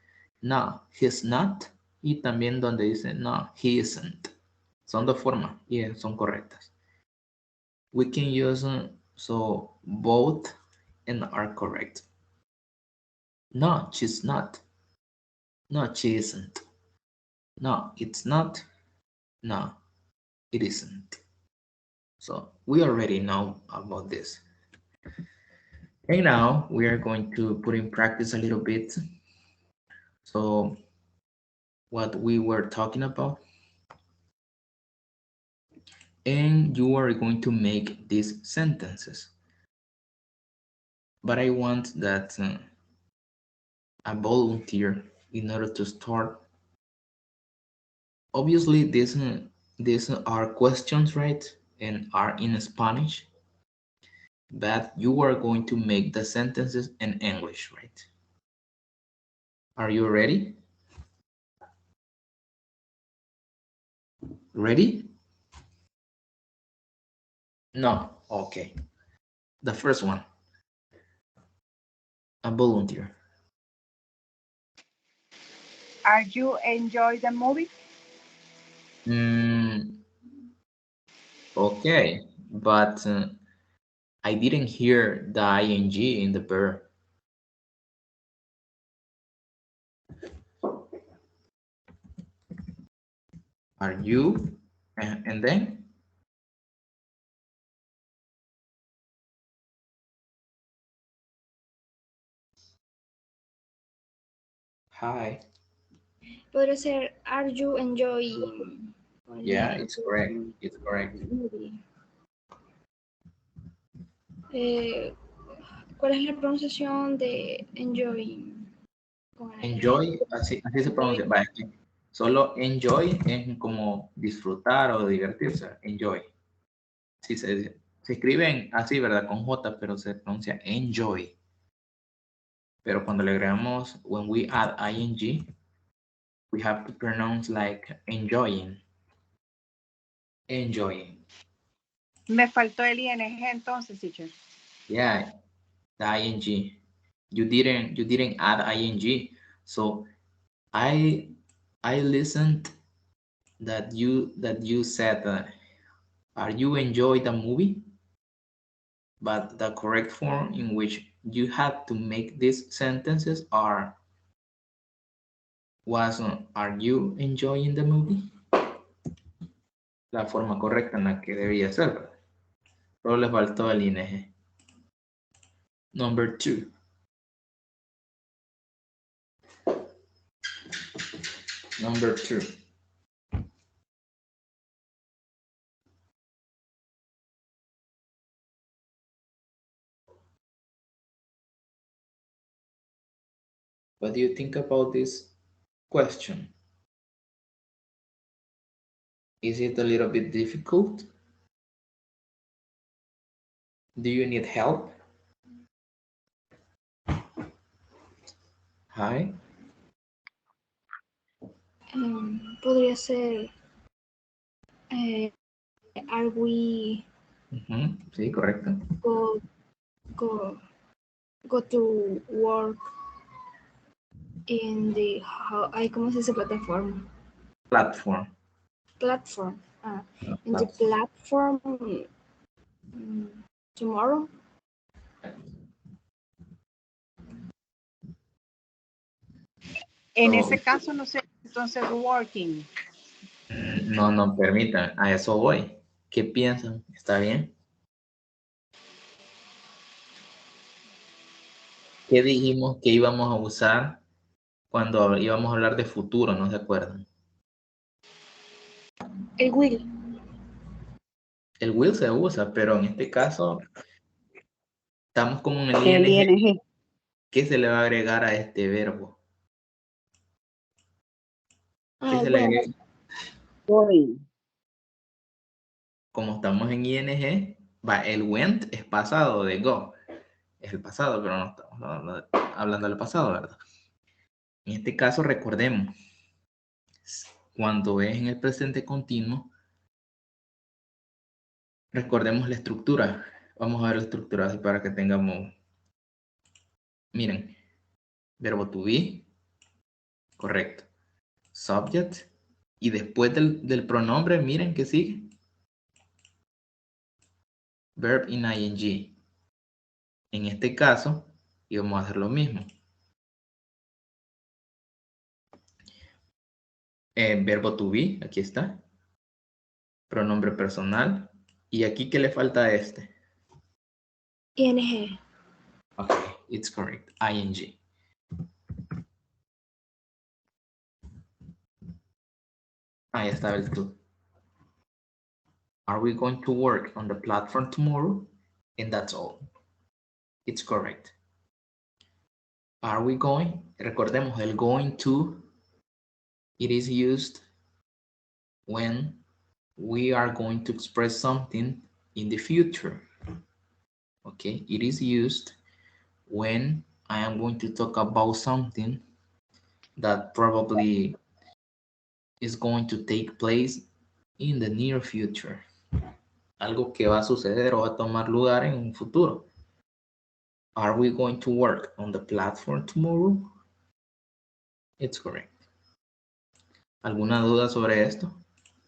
no, he's not, y también donde dice no, he isn't. Son dos formas y son correctas. We can use so both and are correct. No, she's not. No, she isn't. No, it's not. No, it isn't. So we already know about this. And now we are going to put in practice a little bit. So what we were talking about. And you are going to make these sentences. But I want that a volunteer in order to start. Obviously, these are questions, right? And are in Spanish. But you are going to make the sentences in English, right? Are you ready? Ready? No. Okay. The first one. A volunteer. Are you enjoy the movie? Okay, but I didn't hear the ing in the verb. Are you? And then? Hi. Podría ser, are you enjoying? Yeah, it's correct. It's correct. Movie. ¿Cuál es la pronunciación de enjoying? Enjoy, así se pronuncia. Vaya, solo enjoy es como disfrutar o divertirse. Enjoy. Sí, se escriben así, ¿verdad? Con J, pero se pronuncia enjoy. Pero cuando le agregamos, when we add ing, we have to pronounce like enjoying. Enjoying. Me faltó el ing entonces, teacher. Yeah, the ing. You didn't add ing. So I listened that you said are you enjoy the movie? But the correct form in which you had to make these sentences are you enjoying the movie? La forma correcta en la que debía ser, ¿verdad? Solo le faltó el ing. Number 2. Number 2. What do you think about this question? Is it a little bit difficult? Do you need help? Hi. Podría ser, are we Sí, correcto. go to work in the, ¿cómo se dice plataforma? Platform. Platform. In the platform tomorrow. En ese caso, no sé, entonces working. No, permitan, a eso voy. ¿Qué piensan? ¿Está bien? ¿Qué dijimos que íbamos a usar cuando íbamos a hablar de futuro? ¿No se acuerdan? El will. El will se usa, pero en este caso estamos como en El el ing. ing. ¿Qué se le va a agregar a este verbo? ¿Qué se le agrega? Going. Como estamos en ing, el went es pasado de go. Es el pasado, pero no estamos hablando del pasado, ¿verdad? En este caso, recordemos, cuando es en el presente continuo, recordemos la estructura. Vamos a ver la estructura así para que tengamos Miren, verbo to be, correcto. Subject, y después del pronombre, miren que sigue. Verb in ing. En este caso, íbamos a hacer lo mismo. Verbo to be, aquí está. Pronombre personal. ¿Y aquí qué le falta a este? ING. Ok, it's correct. ing. Ahí está el to. Are we going to work on the platform tomorrow? And that's all. It's correct. Are we going? Recordemos, el going to, it is used when we are going to express something in the future. Okay, it is used when I am going to talk about something that probably is going to take place in the near future. Algo que va a suceder o va a tomar lugar en un futuro. Are we going to work on the platform tomorrow? It's correct. ¿Alguna duda sobre esto?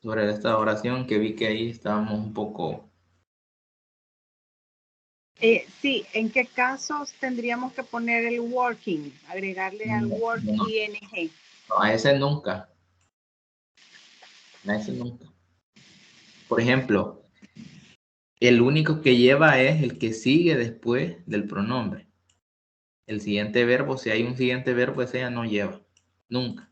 Sobre esta oración que vi que ahí estábamos un poco... Sí, ¿en qué casos tendríamos que poner el working? Agregarle al work No. ing. No, a ese nunca. A ese nunca. Por ejemplo, el único que lleva es el que sigue después del pronombre. El siguiente verbo, si hay un siguiente verbo, ese ya no lleva. Nunca.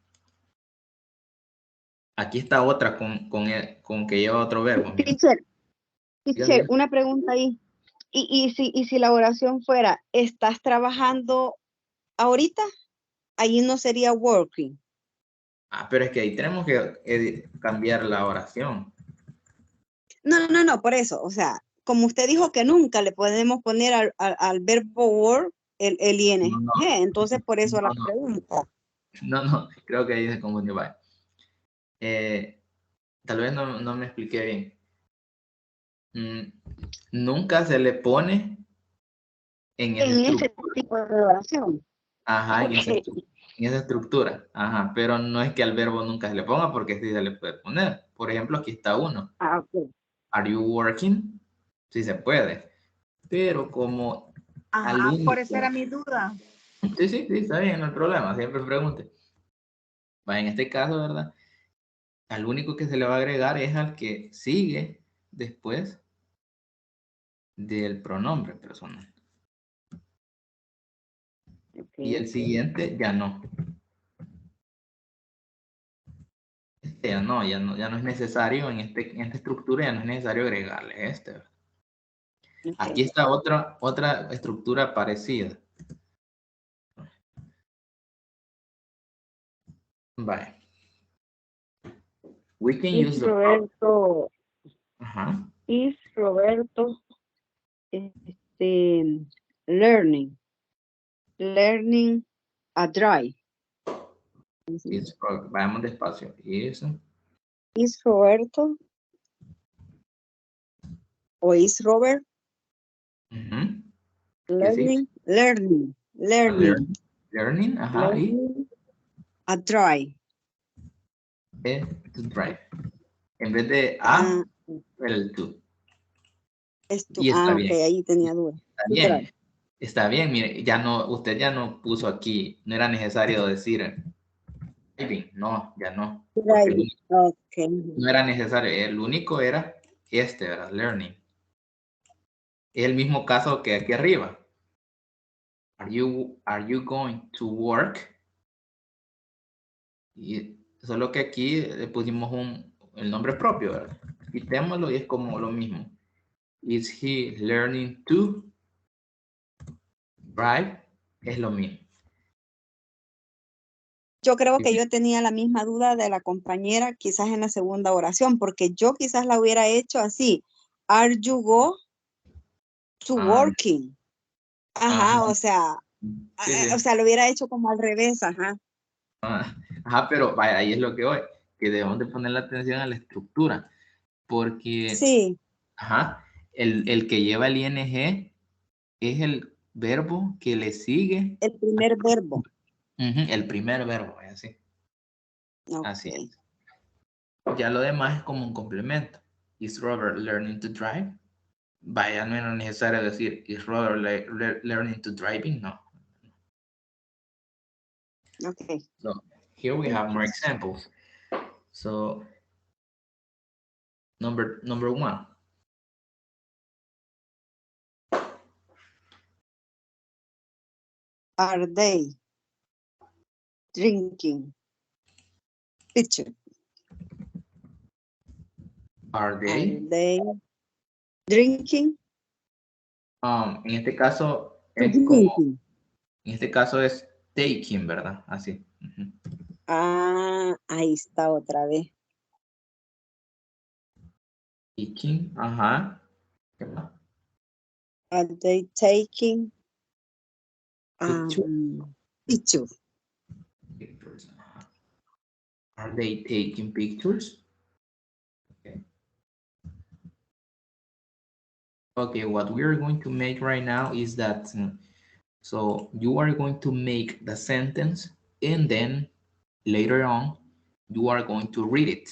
Aquí está otra con que lleva otro verbo. Mira. Teacher, Dígame. una pregunta ahí. ¿Y si la oración fuera, estás trabajando ahorita? Ahí no sería working. Ah, pero es que ahí tenemos que cambiar la oración. No, por eso, o sea, como usted dijo que nunca le podemos poner al verbo work el ing, No. entonces por eso la No. pregunta. No, creo que ahí se confundió. Vale. Tal vez no me expliqué bien. Nunca se le pone en Ese tipo de oración. Ajá, en Ok. esa estructura. Ajá, pero no es que al verbo nunca se le ponga porque sí se le puede poner. Por ejemplo, aquí está uno. Ah, ok. Are you working? Sí se puede. Pero como Ajá, al único... por eso era mi duda. Sí, está bien, no hay problema. Siempre pregunte. Va, en este caso, ¿verdad? Al único que se le va a agregar es al que sigue después del pronombre personal. Y el siguiente ya no. Ya no es necesario en esta estructura, ya no es necesario agregarle este. ¿Verdad? Okay. Aquí está otra estructura parecida. Vale. We can use the... Roberto, Ajá. is Roberto learning a drive. Vayamos despacio. Is Roberto o is Robert Uh-huh. learning Ajá. learning a drive. To drive. En vez de a, el to. Y está bien. Ok, ahí tenía duda. Está bien, mire, usted ya no puso aquí, no era necesario decir driving, no, ya no. Driving. Okay. No era necesario, el único era ¿verdad? Learning. Es el mismo caso que aquí arriba. Are you going to work? Y solo que aquí le pusimos el nombre propio, ¿verdad? Quitémoslo y es como lo mismo. Is he learning to drive? Es lo mismo. Yo creo que yo tenía la misma duda de la compañera, quizás en la segunda oración, porque yo quizás la hubiera hecho así. Are you go to working? Ajá, o sea, lo hubiera hecho como al revés, ajá. Ajá, pero vaya, ahí es lo que voy, que debemos de poner la atención a la estructura, porque sí. Ajá, el que lleva el ing es verbo que le sigue. El primer verbo. El primer verbo, así. Así Okay. es. Ya lo demás es como un complemento. Is Robert learning to drive? Vaya, no es necesario decir, is Robert learning to driving? No. Okay. So here we have more examples. So number one. Are they drinking? Teacher. Are Are they? they drinking? En este caso es como, Drinking. en este caso es taking, ¿verdad? Así. Ah, ahí está otra vez. Taking, ajá. ¿Qué más? Are they taking Picture. picture? Pictures. Are they taking pictures? Okay. Okay, what we are going to make right now is that, so you are going to make the sentence and then later on, you are going to read it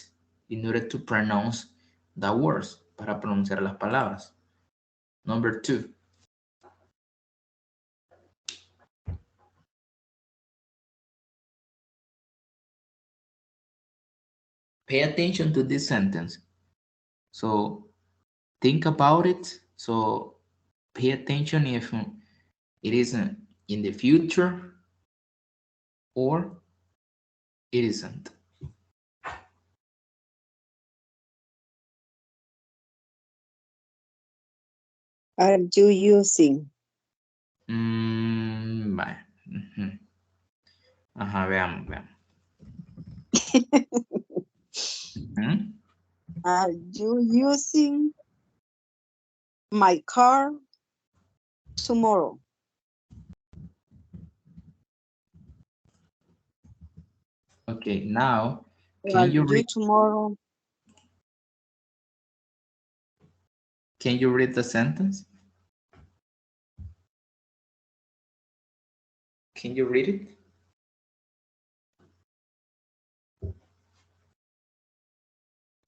in order to pronounce the words, para pronunciar las palabras. Number 2. Pay attention to this sentence. So think about it. So pay attention if it is in the future or it isn't. Are you using? Vale. Ajá, veamos. Are you using my car tomorrow? Okay, now, Are can you read tomorrow? Can you read the sentence? Can you read it?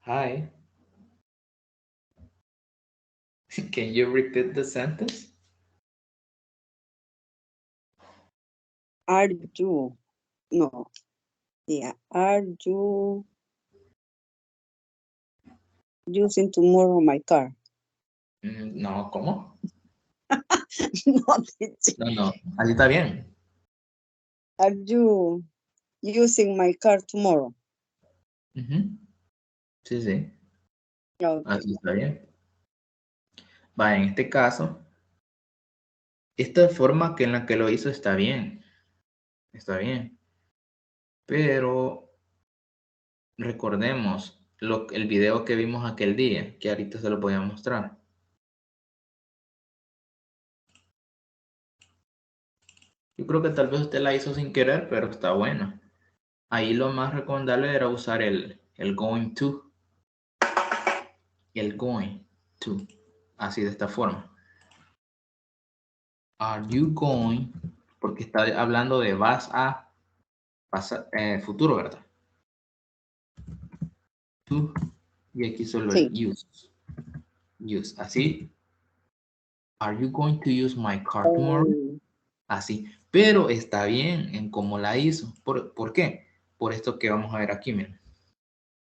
Hi. Can you repeat the sentence? Are you? No. Yeah. Are you using tomorrow my car? No, ¿cómo? No, teacher. No, así está bien. Are you using my car tomorrow? Sí. Okay. Así está bien. Va, en este caso, esta forma en la que lo hizo está bien. Está bien. Pero recordemos el video que vimos aquel día, que ahorita se lo voy a mostrar. Yo creo que tal vez usted la hizo sin querer, pero está buena. Ahí lo más recomendable era usar el going to. El going to. Así de esta forma. Are you going? Porque está hablando de vas a pasar, futuro, ¿verdad? To. Y aquí solo el use. Use. Así. Are you going to use my car tomorrow? Así. Pero está bien en cómo la hizo. ¿Por qué? Por esto que vamos a ver aquí, miren.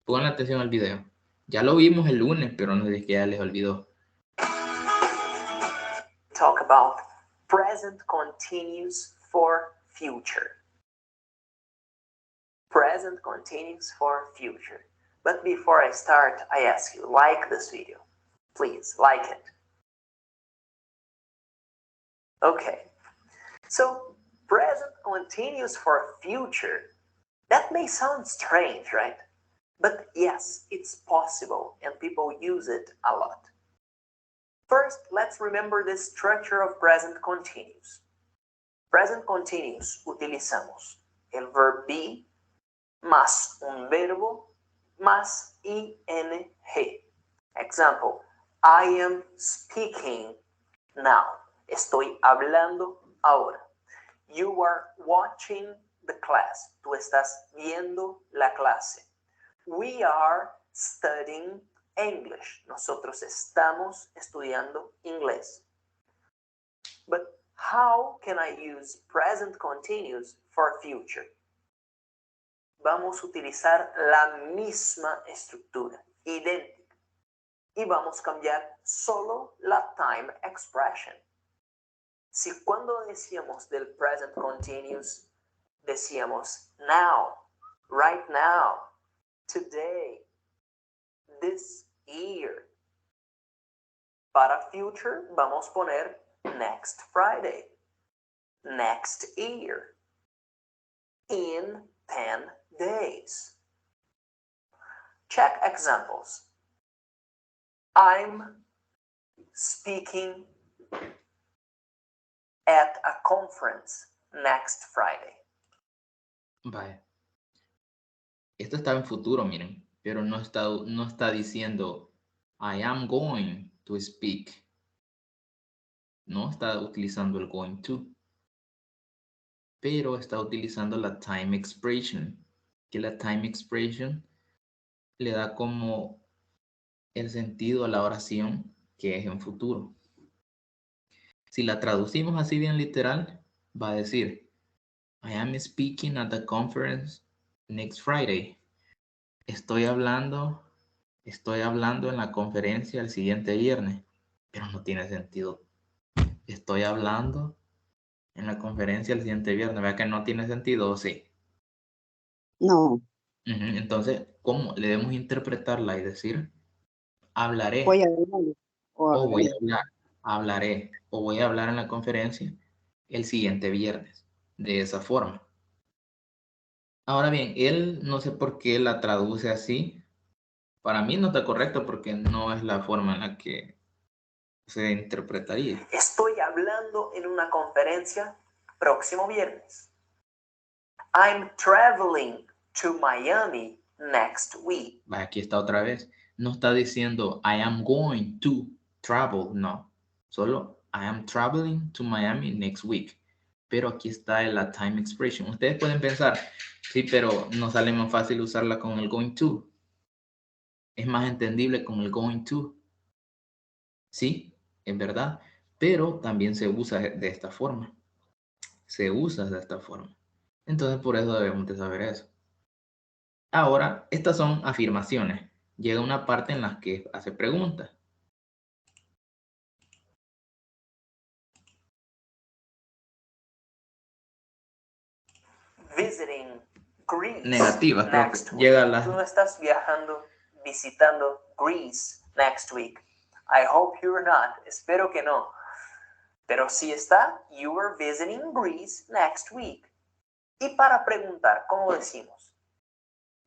Pongan atención al video. Ya lo vimos el lunes, pero no sé que ya les olvidó. Talk about present continuous for future. Present continuous for future. But before I start, I ask you, like this video. Please, like it. Okay. So, present continuous for future. That may sound strange, right? But yes, it's possible and people use it a lot. First, let's remember the structure of present continuous. Present continuous utilizamos el verb be más un verbo más ing. Example, I am speaking now. Estoy hablando ahora. You are watching the class. Tú estás viendo la clase. We are studying English. Nosotros estamos estudiando inglés. But how can I use present continuous for future? Vamos a utilizar la misma estructura, idéntica. Y vamos a cambiar solo la time expression. Si cuando decíamos del present continuous, decíamos now, right now, today, this year. Para future vamos a poner next Friday, next year, in 10 days. Check examples. I'm speaking at a conference next Friday. Vaya. Esto está en futuro, miren, pero no está diciendo I am going to speak. No está utilizando el going to. Pero está utilizando la time expression. Que la time expression le da como el sentido a la oración que es en futuro. Si la traducimos así bien literal, va a decir I am speaking at the conference next Friday. Estoy hablando en la conferencia el siguiente viernes, pero no tiene sentido. Estoy hablando en la conferencia el siguiente viernes, ¿verdad que no tiene sentido o sí? No, Entonces, ¿cómo le debemos interpretarla y decir hablaré voy a hablar. o voy a hablar? Hablaré o voy a hablar en la conferencia el siguiente viernes, de esa forma. Ahora bien, él no sé por qué la traduce así. Para mí no está correcto porque no es la forma en la que se interpretaría. Estoy hablando en una conferencia próximo viernes. I'm traveling to Miami next week. Aquí está otra vez. No está diciendo I am going to travel, no. Solo I am traveling to Miami next week. Pero aquí está la time expression. Ustedes pueden pensar, sí, pero no sale más fácil usarla con el going to. Es más entendible con el going to. Sí, es verdad. Pero también se usa de esta forma. Se usa de esta forma. Entonces por eso debemos de saber eso. Ahora, estas son afirmaciones. Llega una parte en la que hace preguntas. Visiting Greece. Negativas, creo que next week. llega la... Tú no estás viajando, visitando Greece next week. I hope you're not. Espero que no. Pero si está, you are visiting Greece next week. Y para preguntar, ¿cómo decimos?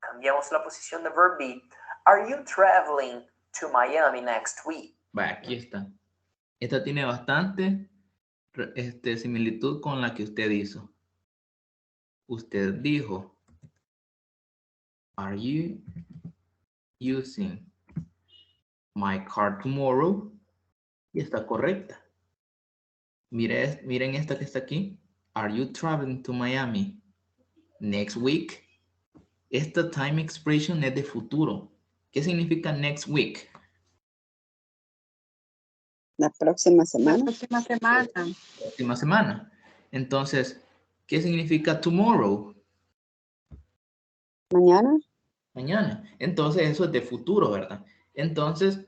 Cambiamos la posición de verb be. Are you traveling to Miami next week? Vaya, aquí está. Esta tiene bastante similitud con la que usted hizo. Usted dijo, are you using my car tomorrow? Y está correcta. Miren esta que está aquí. Are you traveling to Miami next week? Esta time expression es de futuro. ¿Qué significa next week? La próxima semana. La próxima semana. Próxima semana. Entonces, ¿qué significa tomorrow? Mañana. Mañana. Entonces, eso es de futuro, ¿verdad? Entonces,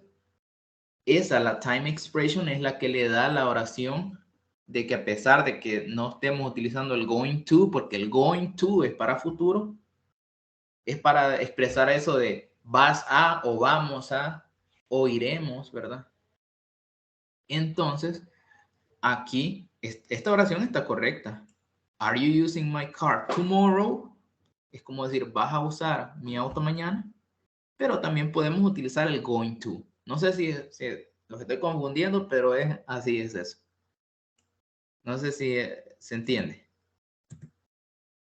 la time expression es la que le da la oración de que a pesar de que no estemos utilizando el going to, porque el going to es para futuro, es para expresar eso de vas a o vamos a o iremos, ¿verdad? Entonces, aquí, esta oración está correcta. Are you using my car tomorrow? Es como decir, ¿vas a usar mi auto mañana? Pero también podemos utilizar el going to. No sé si los estoy confundiendo, pero así es eso. No sé si se entiende.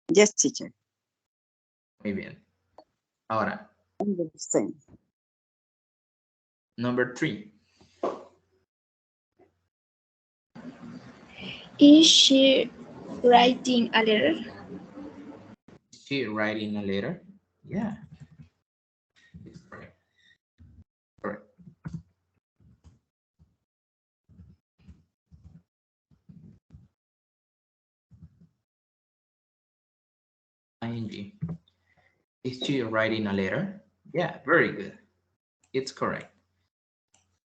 Yes, teacher. Muy bien. Ahora, Understand. number 3. Is she writing a letter? Is she writing a letter? Yeah. It's correct. Correct. ING. Is she writing a letter? Yeah, very good. It's correct.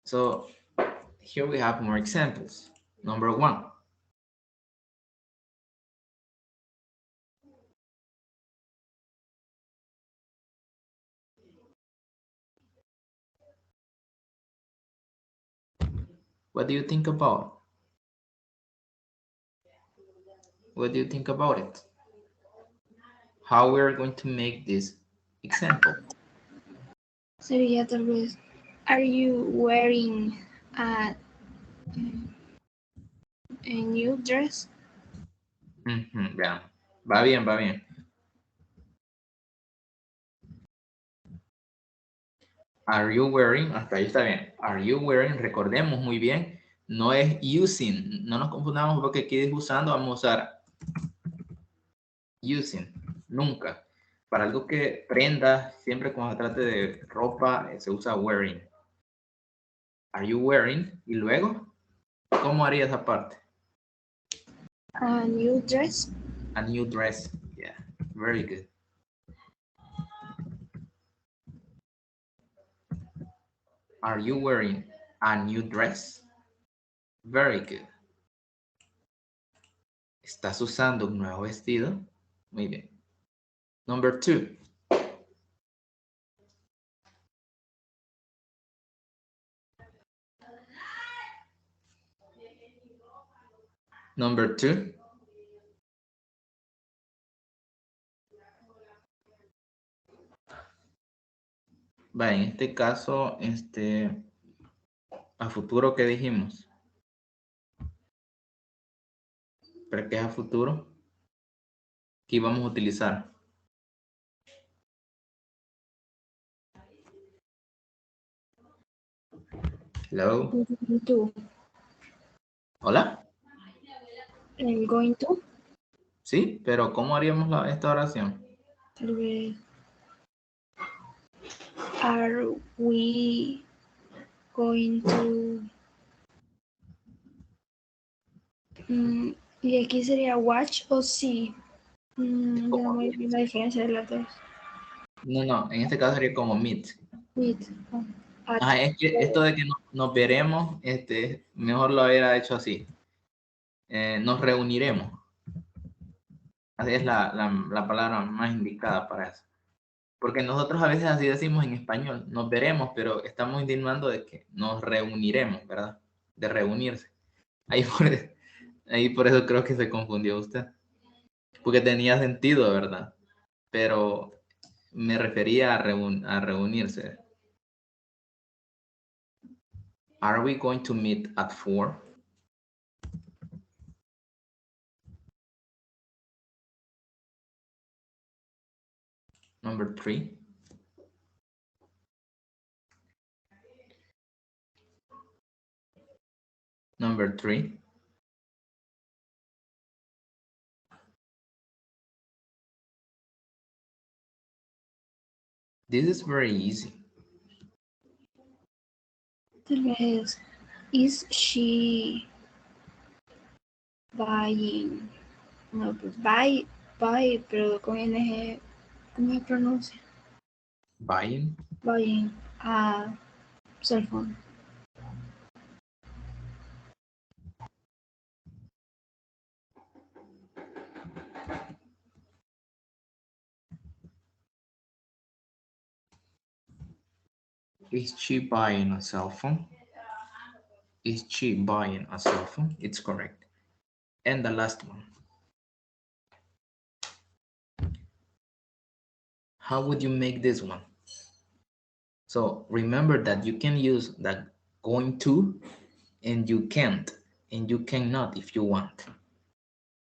So here we have more examples. Number 1. What do you think about? What do you think about it? How we're going to make this example? Sería tal vez, are you wearing a new dress? Vean. Va bien, va bien. Are you wearing? Hasta ahí está bien. Are you wearing? Recordemos muy bien. No es using. No nos confundamos porque aquí es usando. Vamos a usar using. Nunca. Para algo que prenda, siempre cuando se trate de ropa, se usa wearing. Are you wearing? Y luego, ¿cómo haría esa parte? A new dress? A new dress. Yeah, very good. Are you wearing a new dress? Very good. ¿Estás usando un nuevo vestido? Muy bien. Number 2. Number 2. Va, en este caso, a futuro, ¿qué dijimos? ¿Pero qué es a futuro? ¿Qué vamos a utilizar? Hello. Going to. Hola. Going to. Sí, pero ¿cómo haríamos esta oración? Tal vez. Are we going to? Y aquí sería watch o see. Ya no muy bien la diferencia de las dos. No, en este caso sería como meet. Meet. Es que esto de que nos veremos, mejor lo hubiera hecho así. Nos reuniremos. Así es la palabra más indicada para eso. Porque nosotros a veces así decimos en español, nos veremos, pero estamos insinuando de que nos reuniremos, ¿verdad? De reunirse. Ahí por eso creo que se confundió usted. Porque tenía sentido, ¿verdad? Pero me refería a reunirse. Are we going to meet at 4? Number 3. Number 3. This is very easy. Tal vez. Is she buying? No, pues buy, pero con NG, ¿cómo se pronuncia? Buying. Buying a cell phone. Is she buying a cell phone? Is she buying a cell phone? It's correct. And the last one. How would you make this one? So remember that you can use that going to, and you can't, and you cannot if you want.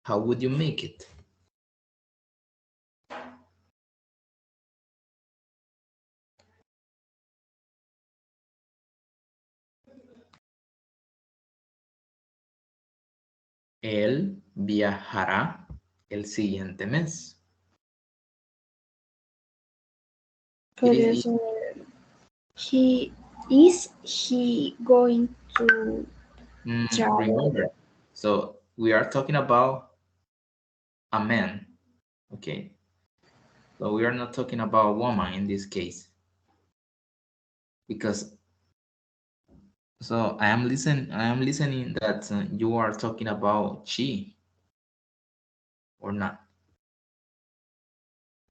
How would you make it? Él viajará el siguiente mes. Podría ser is he going to travel? Remember, so we are talking about a man, okay? So we are not talking about a woman in this case. Because so I am listening that you are talking about she or not.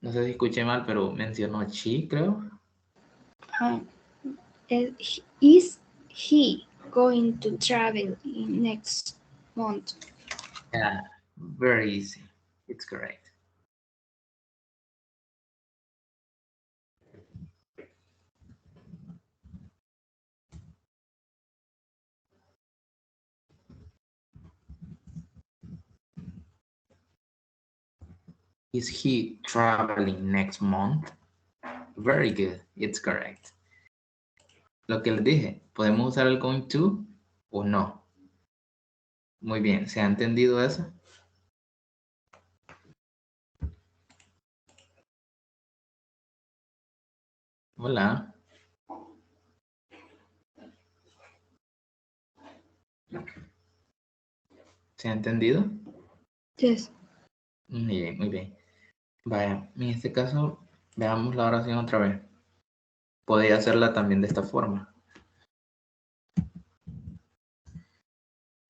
No sé si escuché mal, pero mencionó she, creo. Is he going to travel in next month? Yeah, very easy. It's correct. Is he traveling next month? Very good. It's correct. Lo que les dije, ¿podemos usar el going to o no? Muy bien, ¿se ha entendido eso? Hola. ¿Se ha entendido? Yes. Muy bien, muy bien. Vaya, en este caso, veamos la oración otra vez. Podría hacerla también de esta forma.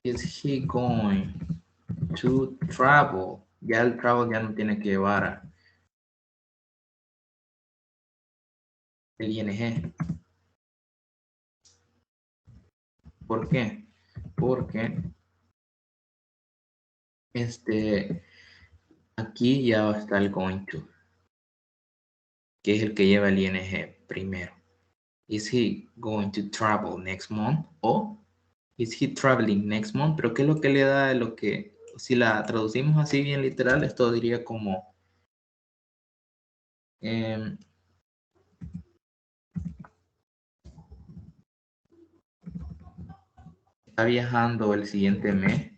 Is he going to travel? Ya el travel ya no tiene que llevar a el ing. ¿Por qué? Porque aquí ya está el going to, que es el que lleva el ing primero. Is he going to travel next month? O is he traveling next month? Pero ¿qué es lo que le da de lo que, si la traducimos así bien literal, esto diría como está viajando el siguiente mes.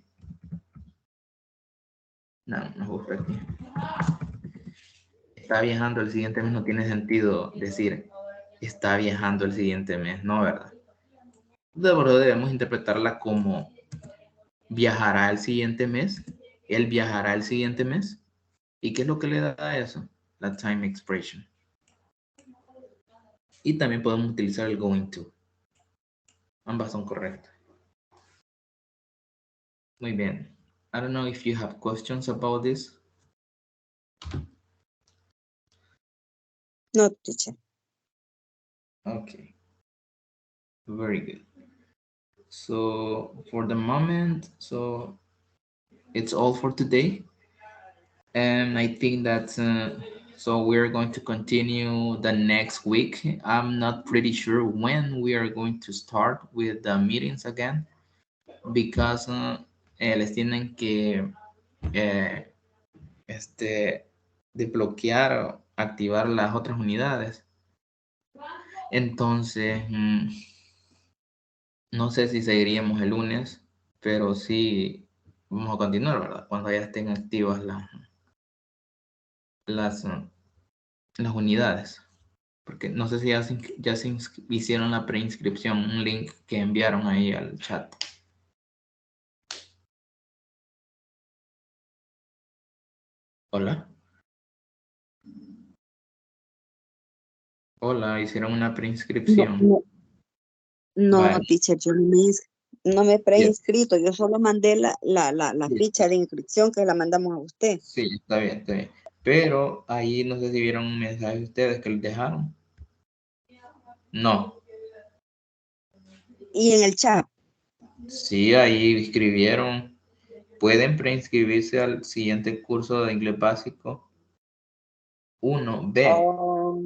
No, no busco aquí. Está viajando el siguiente mes, no tiene sentido decir está viajando el siguiente mes, ¿no? ¿Verdad? De verdad debemos interpretarla como viajará el siguiente mes, él viajará el siguiente mes. ¿Y qué es lo que le da a eso? La time expression. Y también podemos utilizar el going to. Ambas son correctas. Muy bien. I don't know if you have questions about this. No, teacher. Okay. Very good. So for the moment, so it's all for today. And I think that so we're going to continue the next week. I'm not pretty sure when we are going to start with the meetings again, because les tienen que desbloquear o activar las otras unidades. Entonces, no sé si seguiríamos el lunes, pero sí vamos a continuar, ¿verdad? Cuando ya estén activas las unidades. Porque no sé si ya se hicieron la preinscripción, un link que enviaron ahí al chat. Hola. Hola, hicieron una preinscripción. No, Vale. teacher, yo no me he preinscrito, yo solo mandé la ficha de inscripción que la mandamos a usted. Sí, está bien, está bien. Pero ahí no sé si vieron un mensaje de ustedes que les dejaron. No. Y en el chat. Sí, ahí escribieron. Pueden preinscribirse al siguiente curso de inglés básico 1B. Oh.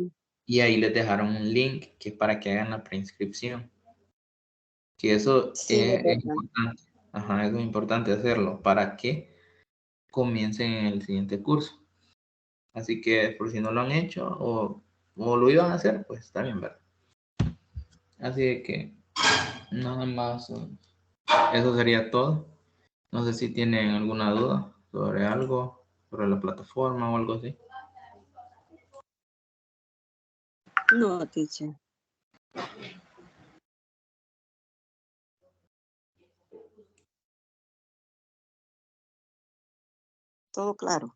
Y ahí les dejaron un link que es para que hagan la preinscripción. Que eso Sí, es importante. Ajá, eso es importante hacerlo para que comiencen en el siguiente curso. Así que por si no lo han hecho o lo iban a hacer, pues está bien, ¿verdad? Así que nada más, eso sería todo. No sé si tienen alguna duda sobre algo, sobre la plataforma o algo así. No, teacher. Todo claro.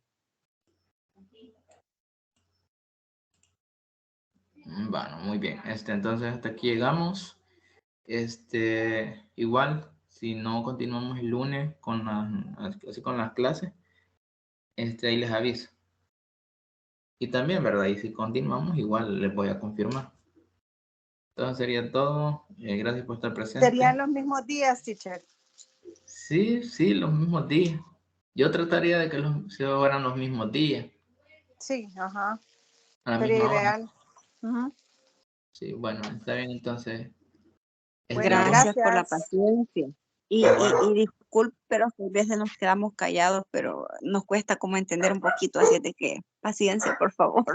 Bueno, muy bien. Entonces hasta aquí llegamos. Igual, si no continuamos el lunes con así con las clases, ahí les aviso. Y también, ¿verdad? Y si continuamos, igual les voy a confirmar. Entonces sería todo. Gracias por estar presente. Serían los mismos días, teacher. Sí, los mismos días. Yo trataría de que fueran los mismos días, Sí, ajá. a la Sería misma hora. ideal. Ujú. Sí, bueno, está bien, entonces. Bueno, Gracias por la gracias. paciencia. Y disculpe, pero a veces nos quedamos callados, pero nos cuesta como entender un poquito, así de que paciencia, por favor.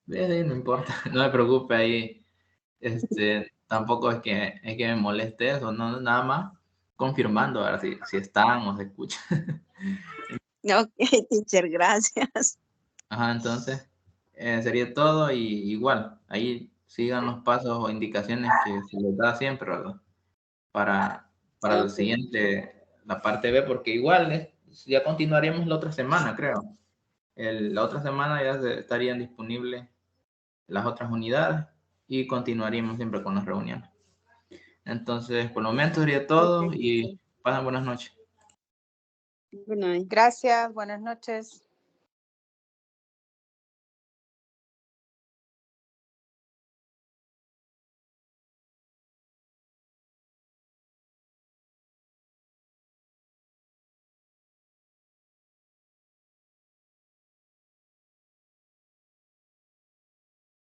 No importa, no me preocupe ahí. Tampoco es que me moleste eso, no, nada más confirmando a ver si están o se escuchan. Ok, teacher, gracias. Ajá, entonces sería todo y igual, ahí sigan los pasos o indicaciones que se les da siempre, ¿verdad? Para el Ok. siguiente, la parte B, porque igual ya continuaríamos la otra semana, creo. La otra semana ya estarían disponibles las otras unidades y continuaríamos siempre con las reuniones. Entonces, por el momento sería todo Ok, y pasen buenas noches. good night. Gracias, buenas noches.